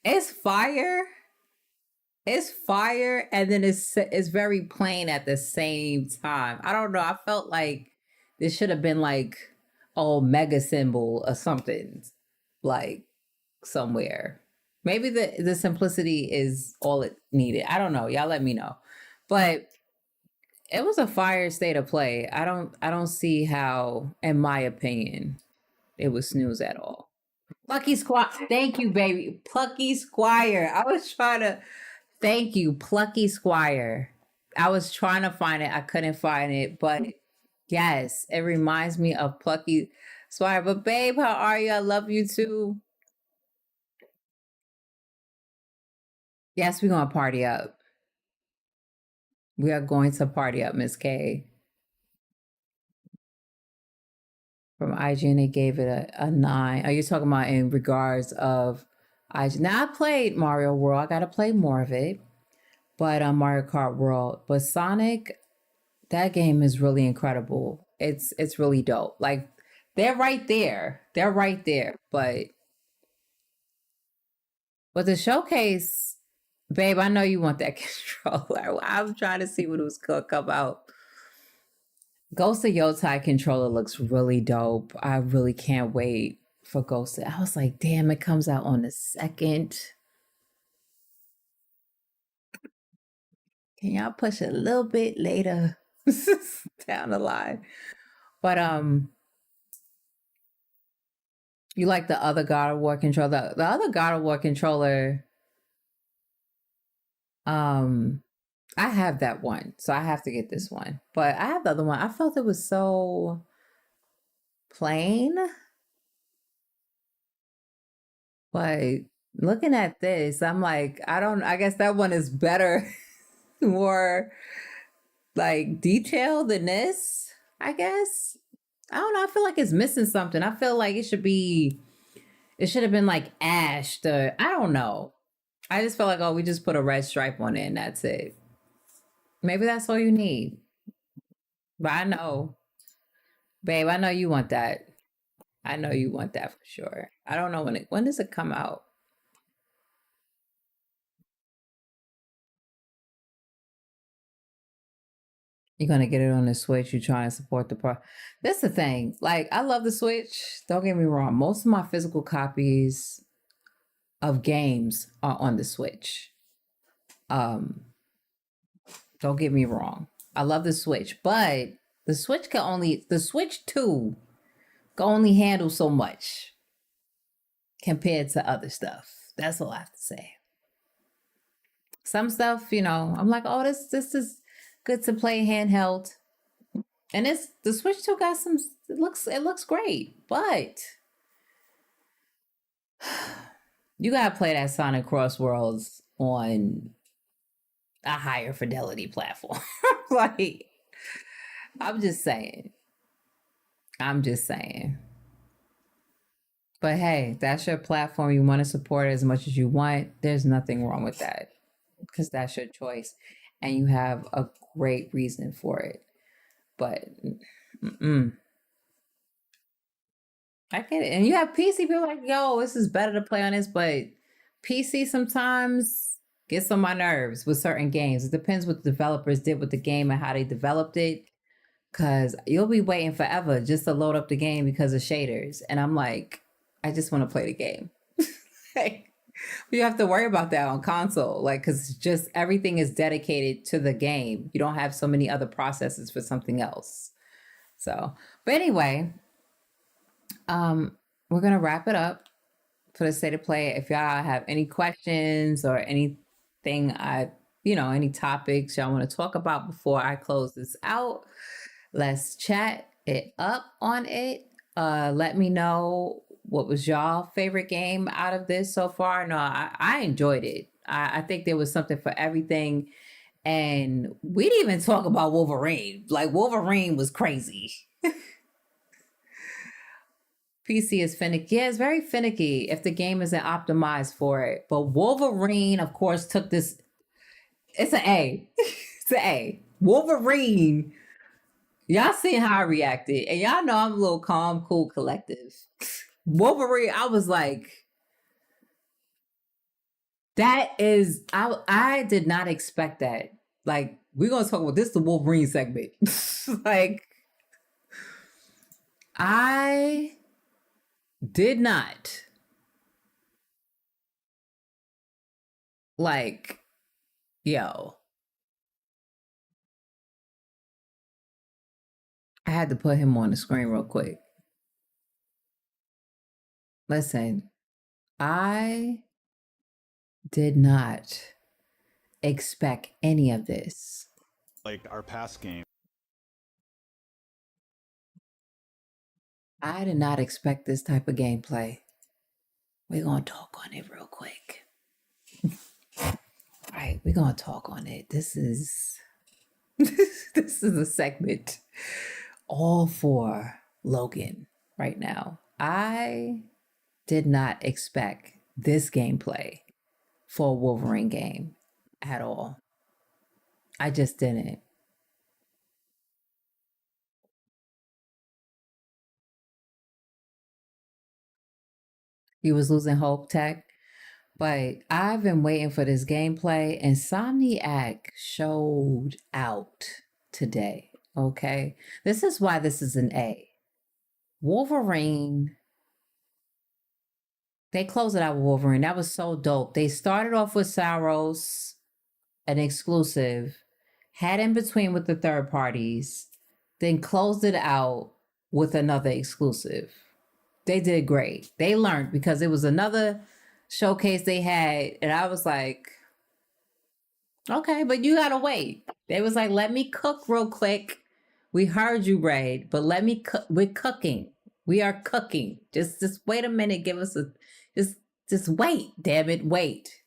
it's fire. It's fire, and then it's very plain at the same time. I don't know. I felt like this should have been like mega symbol or something, like somewhere. Maybe the simplicity is all it needed. I don't know. Y'all let me know. But it was a fire state of play. I don't see how, in my opinion, it was snooze at all. Plucky Squire. Thank you, baby. Plucky Squire. I was trying to. Thank you, Plucky Squire. I was trying to find it. I couldn't find it. But yes, it reminds me of Plucky Squire. But babe, how are you? I love you too. Yes, we're going to party up. We are going to party up, Miss K. From IGN, they gave it a 9. Are you talking about in regards of IGN? Now, I played Mario World. I got to play more of it. But Mario Kart World. But Sonic, that game is really incredible. It's really dope. Like, they're right there. They're right there. But the showcase, babe, I know you want that controller. I'm trying to see what it was going to come out. Ghost of Yotai controller looks really dope. I really can't wait for Ghost of... I was like, damn, it comes out on the 2nd. Can y'all push it a little bit later down the line? But you like the other God of War controller? The other God of War controller, I have that one, so I have to get this one. But I have the other one. I felt it was so plain. But looking at this, I'm like, I guess that one is better. More like detailed than this, I guess. I don't know. I feel like it's missing something. I feel like it should have been like ashed. I don't know. I just felt like, oh, we just put a red stripe on it and that's it. Maybe that's all you need. But I know, babe, I know you want that. I know you want that for sure. I don't know when does it come out? You're going to get it on the Switch. You're trying to support the part. That's the thing. Like, I love the Switch. Don't get me wrong. Most of my physical copies of games are on the Switch. Don't get me wrong. I love the Switch. But the Switch 2 can only handle so much compared to other stuff. That's all I have to say. Some stuff, I'm like, oh, this is good to play handheld. And the Switch 2 got some, it looks great, but you gotta play that Sonic Crossworlds on a higher fidelity platform. Like, I'm just saying. But hey, that's your platform. You want to support it as much as you want. There's nothing wrong with that, because that's your choice and you have a great reason for it. But I get it. And you have PC people like, yo, this is better to play on this, but PC sometimes gets on my nerves with certain games. It depends what the developers did with the game and how they developed it. Because you'll be waiting forever just to load up the game because of shaders. And I'm like, I just want to play the game. You have to worry about that on console. Like, because just everything is dedicated to the game. You don't have so many other processes for something else. So, but anyway, we're going to wrap it up for the State of Play. If y'all have any questions or anything, any topics y'all want to talk about before I close this out, let's chat it up on it. Let me know what was y'all favorite game out of this so far. No, I enjoyed it. I think there was something for everything. And we didn't even talk about Wolverine. Like, Wolverine was crazy. PC is finicky. Yeah, it's very finicky if the game isn't optimized for it. But Wolverine, of course, took this. It's an A. It's an A. Wolverine. Y'all seen how I reacted. And y'all know I'm a little calm, cool, collective. Wolverine, I was like, I did not expect that. Like, we're going to talk about this, the Wolverine segment. Like, I did not like, yo. I had to put him on the screen real quick. Listen, I did not expect any of this. Like our past game. I did not expect this type of gameplay. We're going to talk on it real quick. All right, we're going to talk on it. This is a segment all for Logan right now. I did not expect this gameplay for a Wolverine game at all. I just didn't. He was losing hope, Tech. But I've been waiting for this gameplay, and Insomniac showed out today, okay? This is why this is an A. Wolverine, they closed it out with Wolverine. That was so dope. They started off with Saros, an exclusive, had in between with the third parties, then closed it out with another exclusive. They did great. They learned because it was another showcase they had, and I was like, okay, but you gotta wait. They was like, let me cook real quick. We heard you, Raid, but let me cook. We're cooking. We are cooking. Just wait a minute. Give us just wait. Damn it, wait.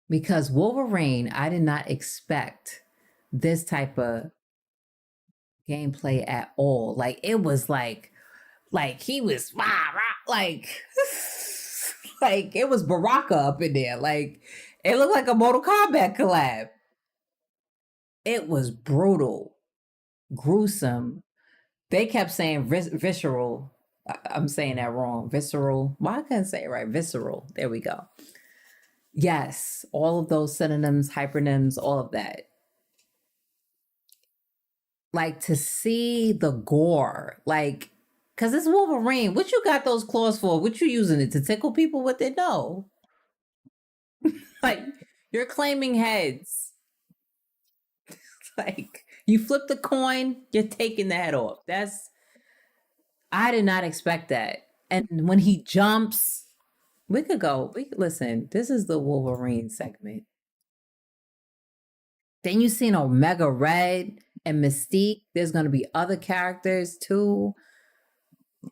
Because Wolverine, I did not expect this type of gameplay at all. Like, it was like he was like it was Baraka up in there. Like, it looked like a Mortal Kombat collab. It was brutal, gruesome. They kept saying visceral. I'm saying that wrong. Visceral. Why I couldn't say it right? Visceral. There we go. Yes, all of those synonyms, hypernyms, all of that. Like, to see the gore, like, because it's Wolverine. What you got those claws for? What you using it to tickle people with it? No. Like, you're claiming heads. Like, you flip the coin, you're taking the head off. I did not expect that. And when he jumps, listen, this is the Wolverine segment. Then you seen Omega Red and Mystique. There's going to be other characters too.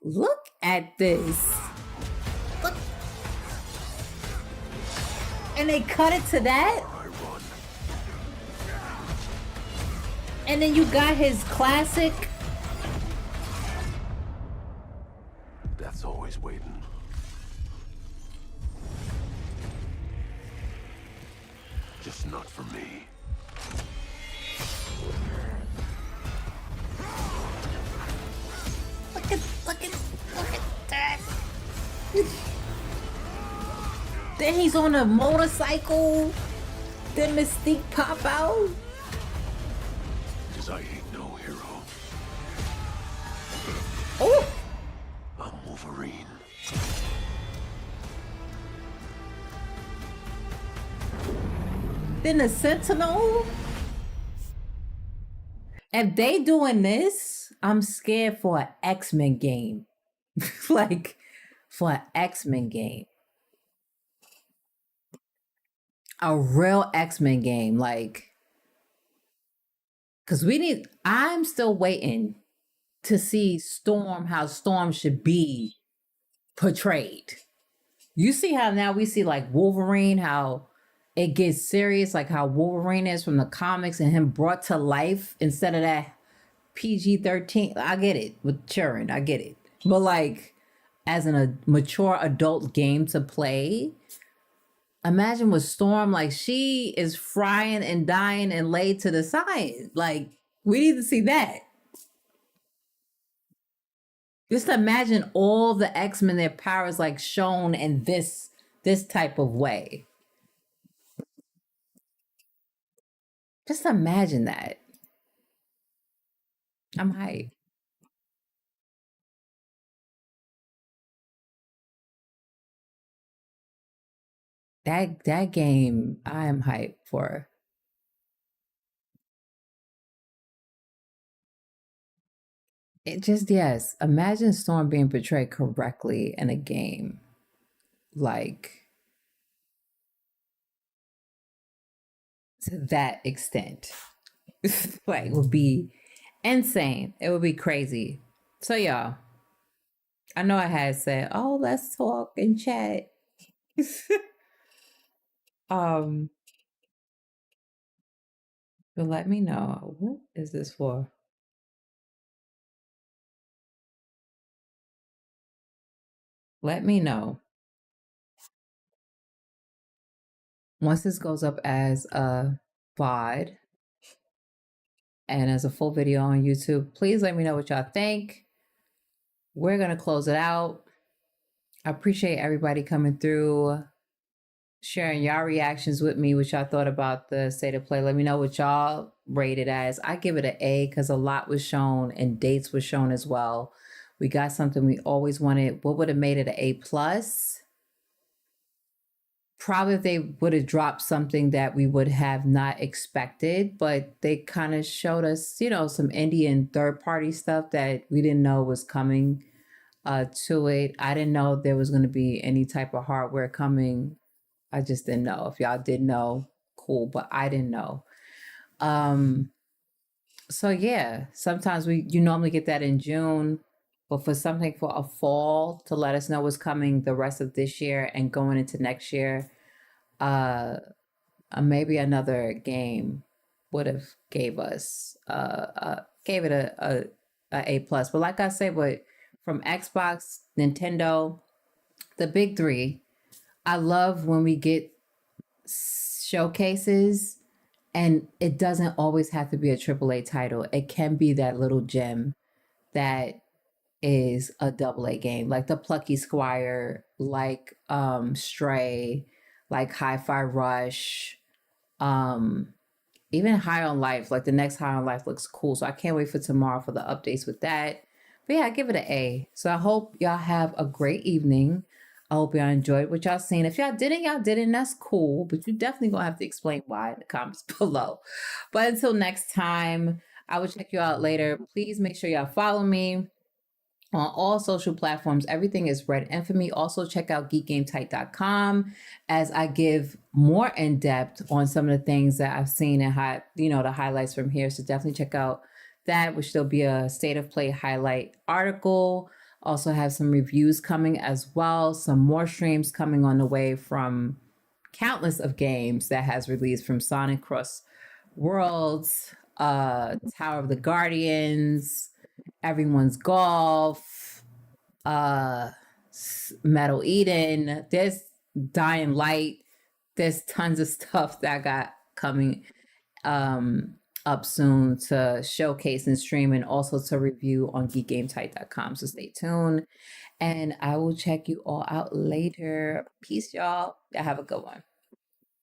Look at this. Look. And they cut it to that. And then you got his classic. Death's always waiting. Just not for me. Look at that. Then he's on a motorcycle. Then Mystique pop out. Cause I ain't no hero. Oh! I'm Wolverine. Then the Sentinel. If they doing this, I'm scared for an X-Men game. Like, for an X-Men game. A real X-Men game. Like, because I'm still waiting to see Storm, how Storm should be portrayed. You see how now we see like Wolverine, how it gets serious, like how Wolverine is from the comics and him brought to life instead of that PG-13. I get it with Sharon, I get it. But like as a mature adult game to play, imagine with Storm, like she is frying and dying and laid to the side. Like we need to see that. Just imagine all the X-Men, their powers like shown in this type of way. Just imagine that. I'm hyped. That game, I am hyped for. It just, yes, imagine Storm being portrayed correctly in a game. Like, to that extent. Like, would be insane. It would be crazy. So, y'all, I know I had said, oh, let's talk and chat. But let me know. What is this for? Let me know. Once this goes up as a VOD and as a full video on YouTube, please let me know what y'all think. We're going to close it out. I appreciate everybody coming through, sharing y'all reactions with me, what y'all thought about the state of play. Let me know what y'all rated as. I give it an A because a lot was shown and dates were shown as well. We got something we always wanted. What would have made it an A+? Probably if they would have dropped something that we would have not expected, but they kind of showed us, you know, some Indian third-party stuff that we didn't know was coming to it. I didn't know there was going to be any type of hardware coming. I just didn't know. If y'all did know, cool, but I didn't know. So yeah, sometimes you normally get that in June, but for something for a fall to let us know what's coming the rest of this year and going into next year, maybe another game would have gave us gave it a A+. But like I said, from Xbox, Nintendo, the big three, I love when we get showcases and it doesn't always have to be a AAA title. It can be that little gem that is a AA game, like the Plucky Squire, like Stray, like Hi-Fi Rush, even High on Life. Like the next High on Life looks cool. So I can't wait for tomorrow for the updates with that. But yeah, I give it an A. So I hope y'all have a great evening. I hope y'all enjoyed what y'all seen. If y'all didn't, that's cool. But you definitely gonna have to explain why in the comments below. But until next time, I will check you out later. Please make sure y'all follow me on all social platforms. Everything is REDinfamy. Also check out geekgametyte.com as I give more in depth on some of the things that I've seen and the highlights from here. So definitely check out that, which there'll be a state of play highlight article. Also have some reviews coming as well. Some more streams coming on the way from countless of games that has released, from Sonic Cross Worlds, Tower of the Guardians, Everyone's Golf, Metal Eden. There's Dying Light. There's tons of stuff that I got coming up soon to showcase and stream, and also to review on geekgametyte.com. So stay tuned, and I will check you all out later. Peace, y'all. Y'all have a good one.